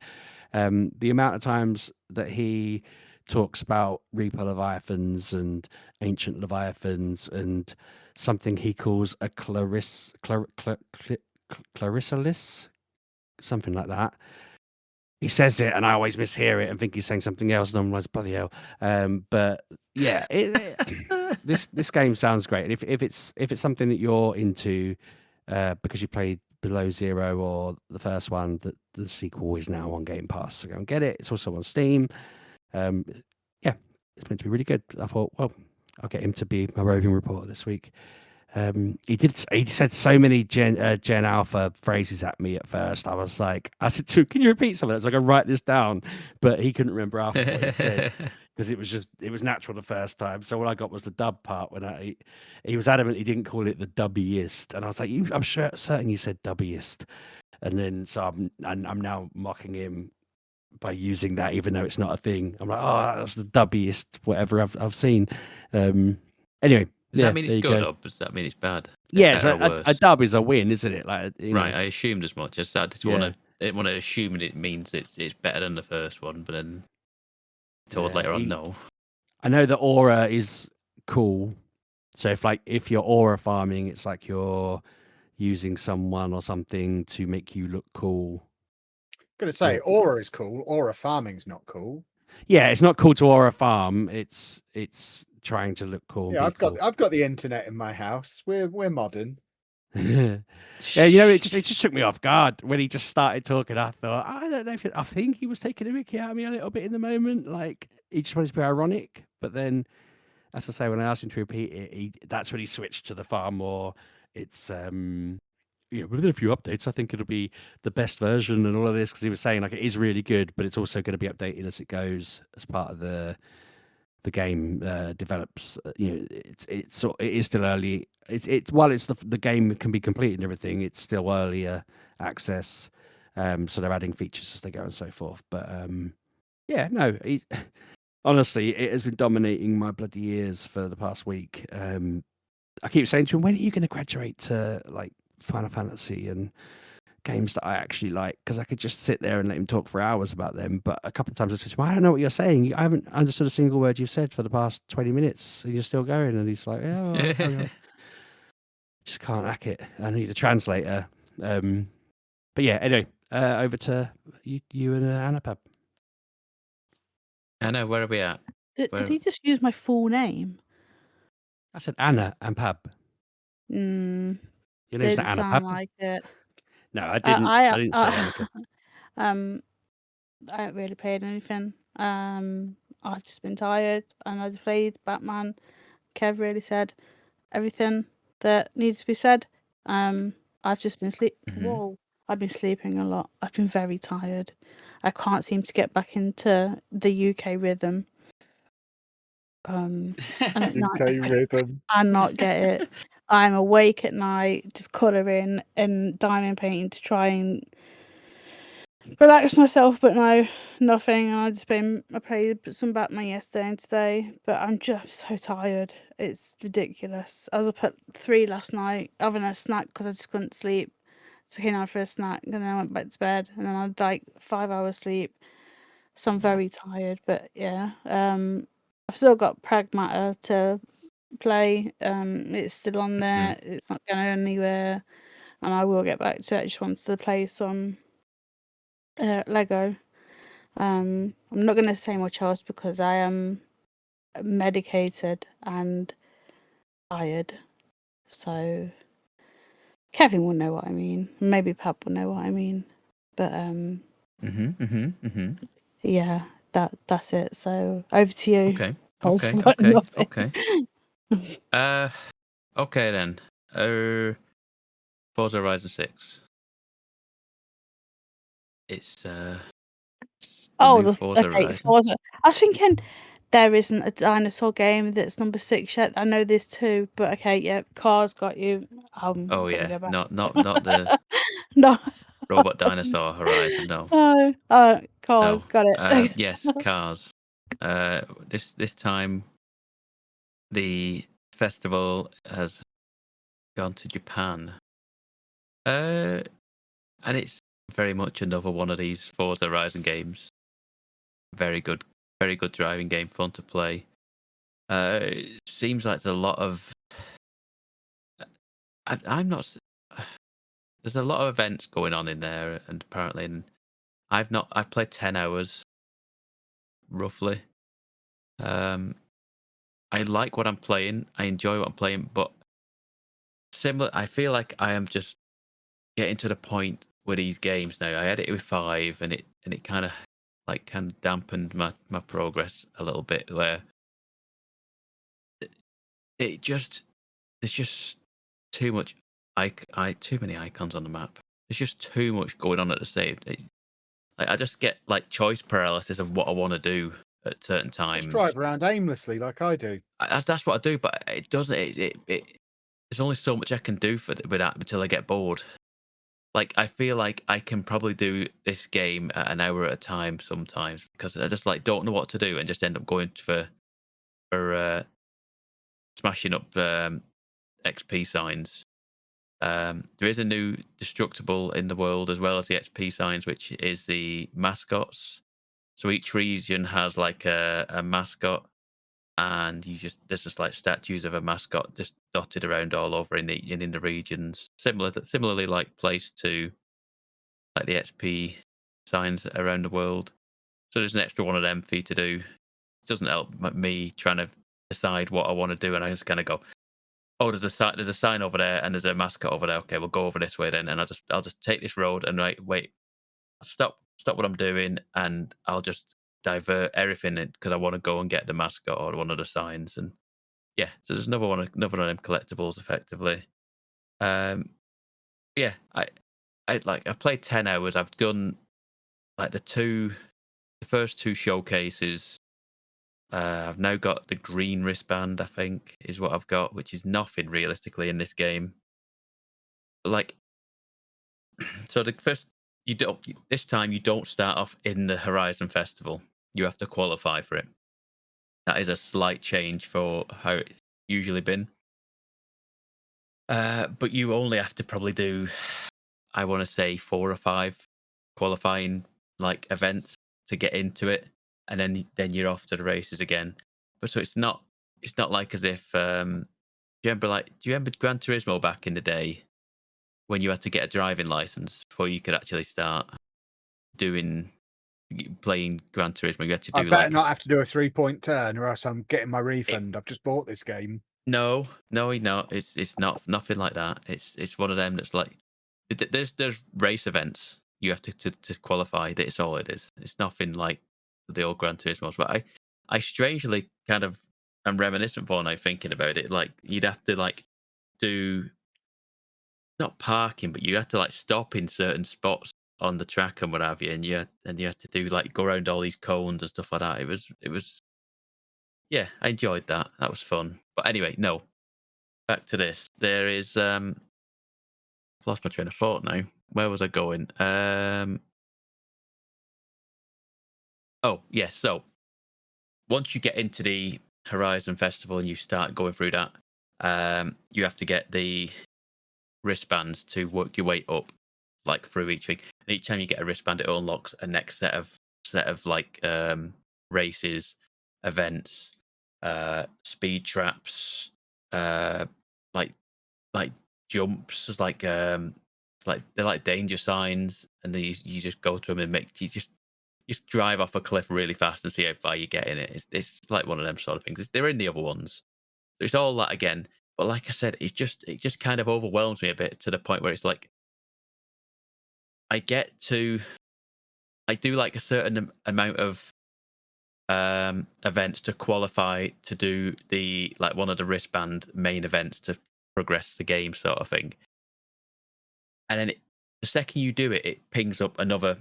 The amount of times that he talks about Reaper Leviathans and Ancient Leviathans and something he calls a Clarissalis, something like that. He says it, and I always mishear it and think he's saying something else, and I'm like, bloody hell. But yeah, this game sounds great. And if it's something that you're into, because you played Below Zero or the first one, that the sequel is now on Game Pass, so go and get it. It's also on Steam. Yeah, it's meant to be really good. I thought, well, I'll get him to be my roving reporter this week. He said so many Gen Alpha phrases at me at first. I said to him, can you repeat some of that so I can write this down? But he couldn't remember half of what he said because it was natural the first time. So all I got was the dub part when he was adamant he didn't call it the dubbiest, and I was like, I'm certain you said dubbiest. And then so I'm now mocking him using that, even though it's not a thing. I'm like, oh, that's the dubbiest whatever I've seen. Anyway, Does that mean there it's you good, go. or does that mean it's bad? Yeah, Better or so worse? a dub is a win, isn't it? Like, right, I assumed as much. I just want Yeah. to assume it means it's better than the first one, but then towards later on, no. I know that aura is cool. So if you're aura farming, it's like you're using someone or something to make you look cool. I'm gonna say aura is cool. Aura farming's not cool. Yeah, it's not cool to aura farm. It's trying to look cool. Yeah, cool. I've got the internet in my house. We're modern. Yeah, it just took me off guard when he just started talking. I thought, I don't know I think he was taking a mickey out of me a little bit in the moment. Like he just wanted to be ironic, but then, as I say, when I asked him to repeat it, that's when he switched to the far more. It's within a few updates, I think it'll be the best version and all of this, because he was saying like it is really good, but it's also going to be updated as it goes as part of the game develops. It is still early. It's while it's the game can be complete and everything, it's still earlier access. So they're adding features as they go and so forth. But honestly, it has been dominating my bloody ears for the past week. I keep saying to him, when are you going to graduate to like Final Fantasy and games that I actually like? Because I could just sit there and let him talk for hours about them. But a couple of times I said to him, I don't know what you're saying. I haven't understood a single word you've said for the past 20 minutes. And you're still going. And he's like, yeah, well, just can't hack it. I need a translator. But yeah, anyway, over to you and Anapab. Anna, where are we at? Did he just use my full name? I said Anna and Pab. Your name's Didn't not sound Anapab. like it. No, I didn't. I didn't say Anakin. I haven't really played anything. I've just been tired, and I played Batman. Kev really said everything that needs to be said. I've just been Whoa! I've been sleeping a lot. I've been very tired. I can't seem to get back into the UK rhythm. UK rhythm. And not get it. I'm awake at night, just colouring and diamond painting to try and relax myself, but no, nothing. And I played some Batman yesterday and today, but I'm just so tired. It's ridiculous. I was up at 3 last night having a snack because I just couldn't sleep. So I came out for a snack and then I went back to bed and then I had like 5 hours sleep. So I'm very tired, but yeah. I've still got Pragmata to play. It's still on there. It's not going anywhere, and I will get back to it. I just wanted to play some Lego. I'm not going to say much else because I am medicated and tired. So Kevin will know what I mean. Maybe Pap will know what I mean. But yeah, that's it. So over to you. Okay. Okay then. Forza Horizon 6. It's the Forza Horizon. Forza. I was thinking there isn't a dinosaur game that's number 6 yet. I know there's 2, but okay, yeah, Cars got you. Oh yeah, not the no Robot Dinosaur Horizon. No. Cars got it. Yes, Cars. This time, the festival has gone to Japan. And it's very much another one of these Forza Horizon games. Very good driving game, fun to play. It seems like there's a lot of. I'm not. There's a lot of events going on in there, and apparently, I've played 10 hours, roughly. I like what I'm playing. I enjoy what I'm playing, but similar. I feel like I am just getting to the point with these games now. I had it with 5, and it kind of dampened my progress a little bit. Where there's just too much. Too many icons on the map. There's just too much going on at the same. I just get like choice paralysis of what I want to do at certain times. Just drive around aimlessly like I do. That's what I do, but it doesn't. There's only so much I can do with that until I get bored. like I feel like I can probably do this game at an hour at a time sometimes because I just like don't know what to do and just end up going for smashing up XP signs. There is a new destructible in the world as well as the XP signs, which is the mascots. So each region has like a mascot, and there's just like statues of a mascot just dotted around all over in the regions, similarly like placed to like the XP signs around the world. So there's an extra one of them for you to do. It doesn't help me trying to decide what I want to do, and I just kind of go, oh, there's a sign over there, and there's a mascot over there. Okay, we'll go over this way then, and I'll just take this road and wait, stop what I'm doing, and I'll just divert everything because I want to go and get the mascot or one of the signs, and yeah. So there's another one of them collectibles, effectively. Yeah, I've played 10 hours. I've done like the first two showcases. I've now got the green wristband, I think, is what I've got, which is nothing realistically in this game. But like, so this time you don't start off in the Horizon Festival. You have to qualify for it. That is a slight change for how it's usually been. But you only have to probably do, I want to say, 4 or 5 qualifying like events to get into it, and then you're off to the races again. But so it's not like as if do you remember Gran Turismo back in the day when you had to get a driving license before you could actually start playing Gran Turismo? You had to do I better not have to do a 3-point turn, or else I'm getting my refund. I've just bought this game. No, it's not nothing like that. It's one of them that's like there's race events you have to qualify. That's all it is. It's nothing like the old Gran Turismos. But I strangely kind of am reminiscent for now thinking about it. Like you'd have to like do not parking, but you have to like stop in certain spots on the track and what have you, and you had to do like go around all these cones and stuff like that. It was yeah, I enjoyed that. That was fun. But anyway, no. Back to this. There is I've lost my train of thought now. Where was I going? Oh, yes. So once you get into the Horizon Festival and you start going through that, you have to get the wristbands to work your way up, like through each thing. And each time you get a wristband, it unlocks a next set of like races, events, speed traps, like jumps, like they're like danger signs, and then you just go to them and you just drive off a cliff really fast and see how far you get in it. It's like one of them sort of things. They're in the other ones, so it's all that again. But like I said, it just kind of overwhelms me a bit to the point where it's like I do like a certain amount of events to qualify to do the like one of the wristband main events to progress the game, sort of thing. And then the second you do it, it pings up another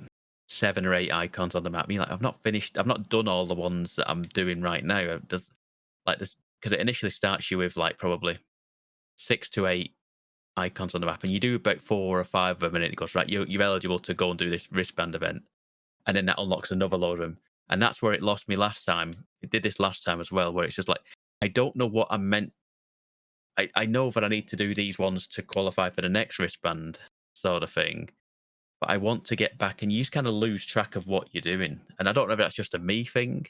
7 or 8 icons on the map. You're like, I've not done all the ones that I'm doing right now. Because it initially starts you with like probably 6 to 8 icons on the map, and you do about 4 or 5 of them, and it goes, right, you're eligible to go and do this wristband event, and then that unlocks another load of them. And that's where it lost me last time. It did this last time as well, where it's just like, I don't know what I'm meant. I know that I need to do these ones to qualify for the next wristband sort of thing, but I want to get back, and you just kind of lose track of what you're doing. And I don't know if that's just a me thing.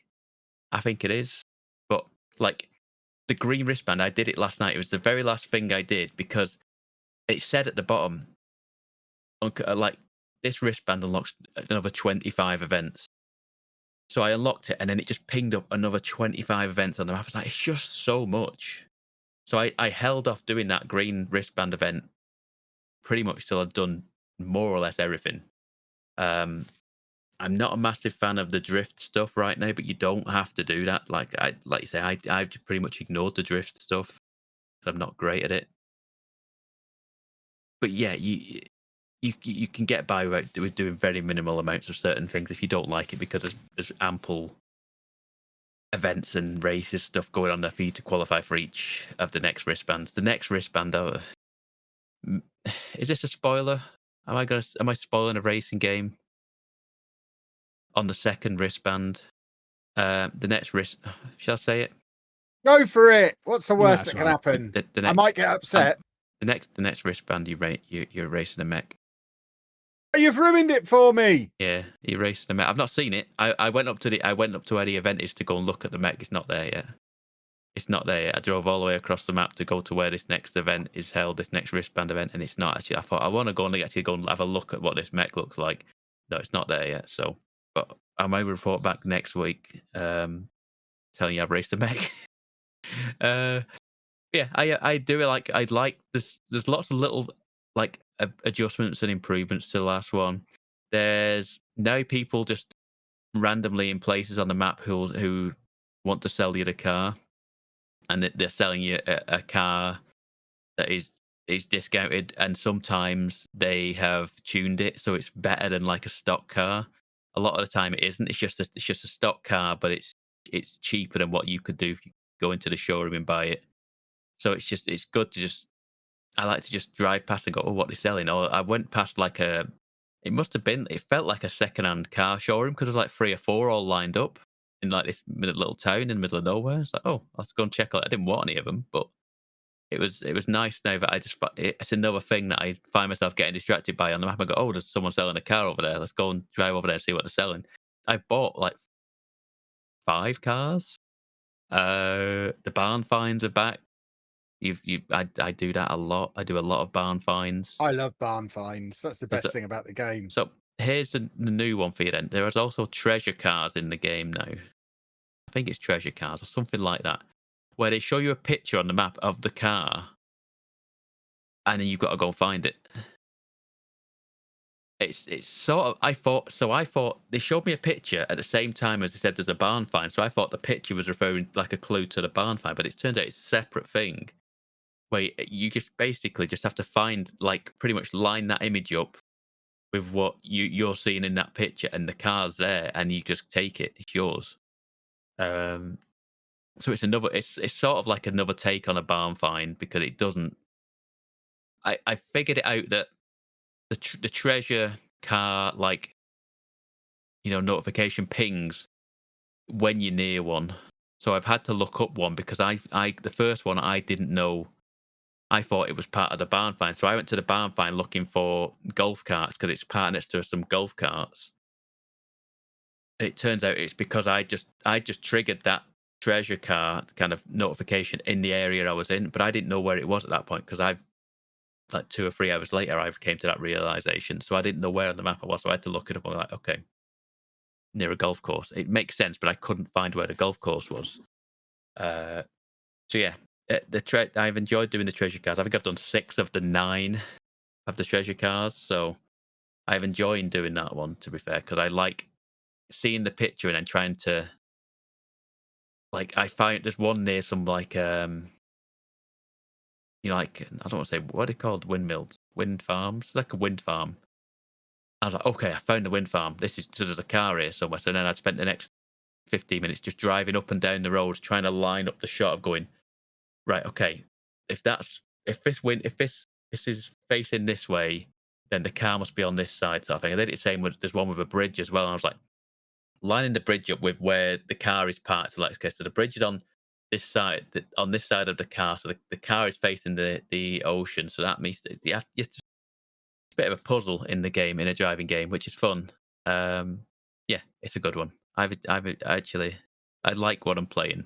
I think it is. But like the green wristband, I did it last night. It was the very last thing I did because it said at the bottom, like this wristband unlocks another 25 events. So I unlocked it, and then it just pinged up another 25 events on the map. I was like, it's just so much. So I held off doing that green wristband event pretty much till I'd done more or less everything. I'm not a massive fan of the drift stuff right now, but you don't have to do that. Like you say, I've pretty much ignored the drift stuff. I'm not great at it. But yeah, you can get by with doing very minimal amounts of certain things if you don't like it, because there's ample events and races stuff going on there for you to qualify for each of the next wristbands. The next wristband, is this a spoiler? Am I spoiling a racing game on the second wristband? The next wrist. Shall I say it? Go for it. What's the You worst might that as can well. happen? The I next, might get upset. the next wristband, you're racing a mech. You've ruined it for me. Yeah, you're racing a mech. I've not seen it. I went up to where the event is to go and look at the mech. It's not there yet. It's not there yet. I drove all the way across the map to go to where this next event is held, this next wristband event, and it's not actually. I thought I want to go and have a look at what this mech looks like. No, it's not there yet. So, but I may report back next week, telling you I've raced a mech. Yeah, I do like. I'd like this. There's lots of little like adjustments and improvements to the last one. There's now people just randomly in places on the map who want to sell you the car, and they're selling you a car that is discounted, and sometimes they have tuned it so it's better than like a stock car. A lot of the time it isn't. It's just a stock car, but it's cheaper than what you could do if you go into the showroom and buy it. So it's good to just. I like to just drive past and go, oh, what they're selling. Or I went past it felt like a second-hand car showroom because there's like 3 or 4 all lined up in like this little town in the middle of nowhere. It's like, oh, let's go and check out. I didn't want any of them, but it was nice now that it's another thing that I find myself getting distracted by on the map. I go, oh, there's someone selling a car over there. Let's go and drive over there and see what they're selling. I've bought like 5 cars. The barn finds are back. I do that a lot. I do a lot of barn finds. I love barn finds. That's the best thing about the game. So here's the new one for you then. There is also treasure cars in the game now. I think it's treasure cars or something like that, where they show you a picture on the map of the car, and then you've got to go find it. It's sort of I thought they showed me a picture at the same time as they said there's a barn find. So I thought the picture was referring like a clue to the barn find, but it turns out it's a separate thing. Where you just basically just have to find, like, pretty much line that image up with what you're seeing in that picture, and the car's there, and you just take it. It's yours. So it's sort of like another take on a barn find because it doesn't. I figured it out that the treasure car, like, notification pings when you're near one. So I've had to look up one because the first one I didn't know. I thought it was part of the barn find. So I went to the barn find looking for golf carts because it's part next to some golf carts. And it turns out it's because I just triggered that treasure car kind of notification in the area I was in, but I didn't know where it was at that point because like 2 or 3 hours later, I came to that realization. So I didn't know where on the map I was. So I had to look it up. I'm like, okay, near a golf course. It makes sense, but I couldn't find where the golf course was. So yeah. I've enjoyed doing the treasure cards. I think I've done 6 of the 9 of the treasure cards, so I've enjoyed doing that one. To be fair, because I like seeing the picture and then trying to, like, I find there's one near some like like, I don't want to say what are they called, windmills, wind farms, it's like a wind farm. I was like, okay, I found the wind farm. So there's a car here somewhere. So then I spent the next 15 minutes just driving up and down the roads trying to line up the shot of going. Right, okay. If this is facing this way, then the car must be on this side, sort of thing. And then it's saying there's one with a bridge as well. And I was like, lining the bridge up with where the car is parked. So, like, okay, so the bridge is on this side, of the car. So the car is facing the ocean. So that means that it's a bit of a puzzle in the game, in a driving game, which is fun. Yeah, it's a good one. I like what I'm playing.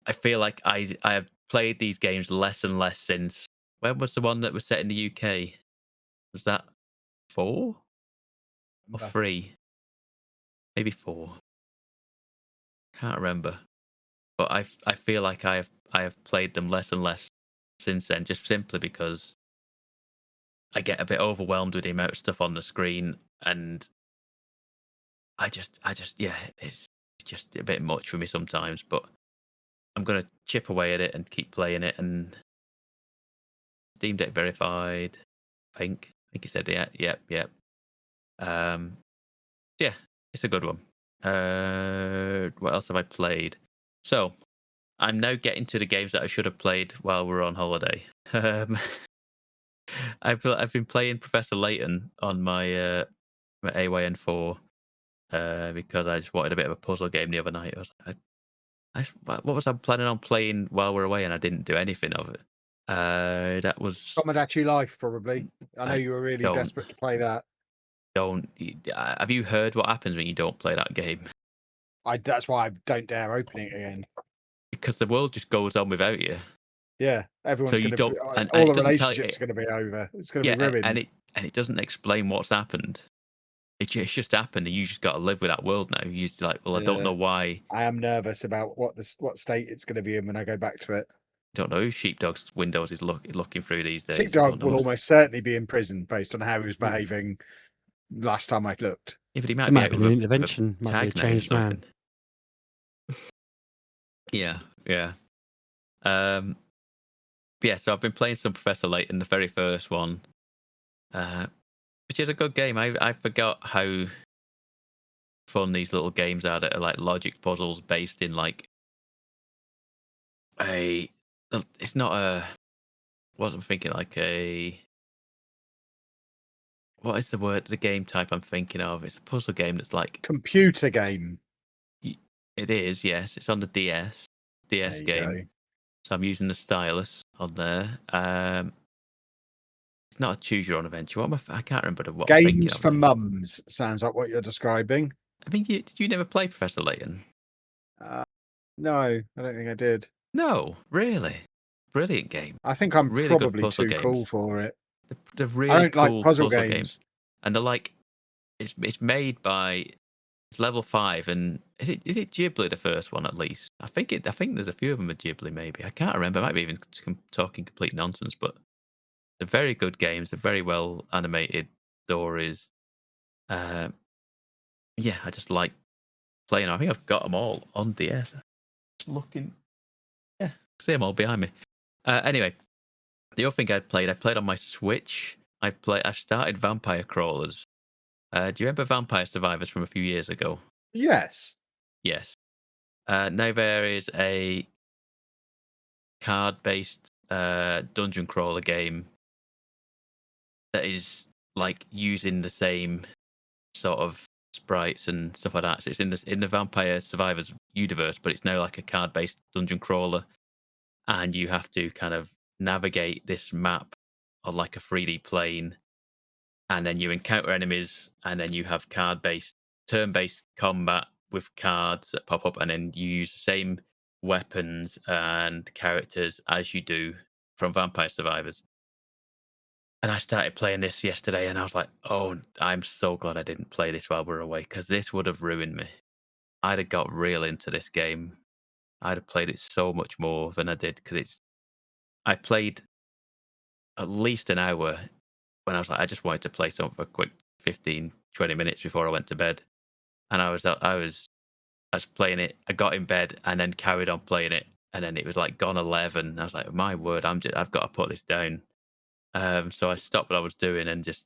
I feel like I have played these games less and less since. When was the one that was set in the UK? Was that 4 or 3? Maybe 4. Can't remember. But I feel like I have played them less and less since then, just simply because I get a bit overwhelmed with the amount of stuff on the screen, and I just yeah, it's just a bit much for me sometimes. But I'm going to chip away at it and keep playing it. And Steam Deck verified. Pink. I think you said that. Yep. Yeah, it's a good one. What else have I played? So, I'm now getting to the games that I should have played while we were on holiday. I've been playing Professor Layton on my my AYN4 because I just wanted a bit of a puzzle game the other night. What was I planning on playing while we're away, and I didn't do anything of it. That was Tomodachi Life, probably. I know you were really desperate to play that. Have you heard what happens when you don't play that game? That's why I don't dare open it again. Because the world just goes on without you. Yeah, everyone's going to be, and all the relationships are going to be over. It's going to be ruined. And it doesn't explain what's happened. It's just happened, and you just got to live with that world now. You're like, well, I don't know why. I am nervous about what state it's going to be in when I go back to it. Don't know who Sheepdog's windows is looking through these days. Sheepdog will almost certainly be in prison based on how he was behaving last time I looked. Yeah, but he might be an intervention, might be a changed man. Yeah. Yeah, so I've been playing some Professor Layton, the very first one, which is a good game. I forgot how fun these little games are that are like logic puzzles based in like it's not a, what I'm thinking, like a, what is the game type I'm thinking of? It's a puzzle game that's like computer game. It is, yes. It's on the DS game. Go. So I'm using the stylus on there. It's not a choose your own adventure. I can't remember what games I'm thinking of. For mums sounds like what you're describing. I mean, did you never play Professor Layton? No, I don't think I did. No, really, brilliant game. I think I'm really probably too cool for it. They're really I don't cool like puzzle games, and they're like, it's made by, it's level 5, and is it Ghibli, the first one at least? I think there's a few of them at Ghibli, maybe. I can't remember. I might be even talking complete nonsense, but they're very good games. They're very well animated stories. Yeah, I just like playing. I think I've got them all on DS. Just looking, yeah, see them all behind me. Anyway, the other thing I played on my Switch. I started Vampire Crawlers. Do you remember Vampire Survivors from a few years ago? Yes. Now there is a card-based dungeon crawler game that is like using the same sort of sprites and stuff like that. So it's in the Vampire Survivors universe, but it's now like a card-based dungeon crawler, and you have to kind of navigate this map on like a 3D plane, and then you encounter enemies, and then you have card-based, turn-based combat with cards that pop up, and then you use the same weapons and characters as you do from Vampire Survivors. And I started playing this yesterday, and I was like, oh, I'm so glad I didn't play this while we were away, because this would have ruined me. I'd have got real into this game. I'd have played it so much more than I did, because I played at least an hour when I was like, I just wanted to play something for a quick 15, 20 minutes before I went to bed. And I was playing it. I got in bed and then carried on playing it, and then it was like gone 11. I was like, my word, I've got to put this down. So I stopped what I was doing and just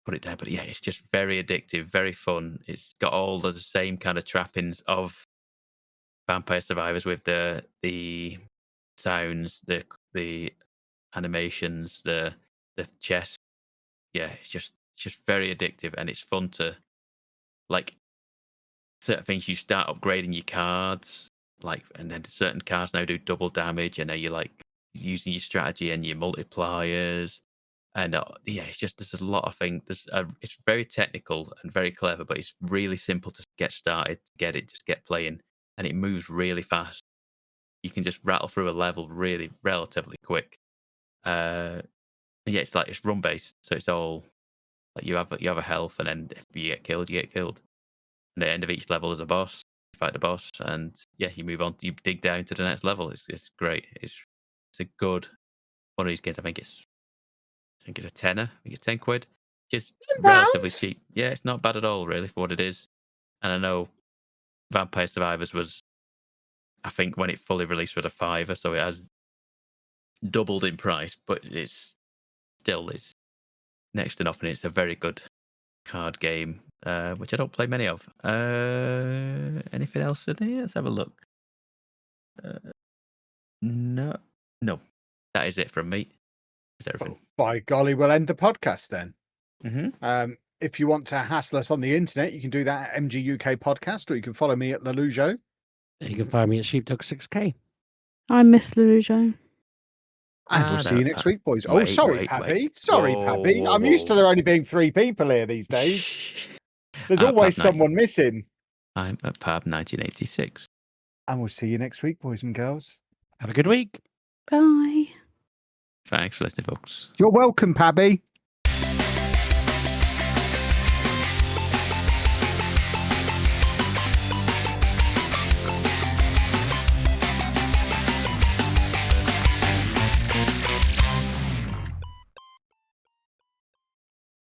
put it down. But yeah, it's just very addictive, very fun. It's got all the same kind of trappings of Vampire Survivors with the sounds, the animations, the chess. Yeah, it's just very addictive, and it's fun to, like, certain things you start upgrading your cards, like, and then certain cards now do double damage, and now you're like using your strategy and your multipliers, and yeah, it's just, there's a lot of things. It's very technical and very clever, but it's really simple to get started, just get playing, and it moves really fast. You can just rattle through a level really relatively quick. Yeah, it's run based, so it's all like you have a health, and then if you get killed, you get killed. And at the end of each level, there's a boss. You fight the boss, and yeah, you move on. You dig down to the next level. It's great. It's a good one of these games. I think it's a tenner. I think it's £10. Just relatively cheap. Yeah, it's not bad at all, really, for what it is. And I know Vampire Survivors was, I think when it fully released, was a £5, so it has doubled in price, but it's next to nothing. It's a very good card game, which I don't play many of. Anything else in here? Let's have a look. No, that is it from me. Is everything. Well, by golly, we'll end the podcast then. Mm-hmm. If you want to hassle us on the internet, you can do that at MGUK Podcast, or you can follow me at Lalujo. You can find me at Sheepdog6K. I'm Miss Laroujo. And we'll see you next week, boys. Oh, sorry, Pabby. Sorry, Pabby. I'm used to there only being 3 people here these days. There's always someone missing. I'm at Pab 1986. And we'll see you next week, boys and girls. Have a good week. Bye. Thanks for listening, folks. You're welcome, Pabby.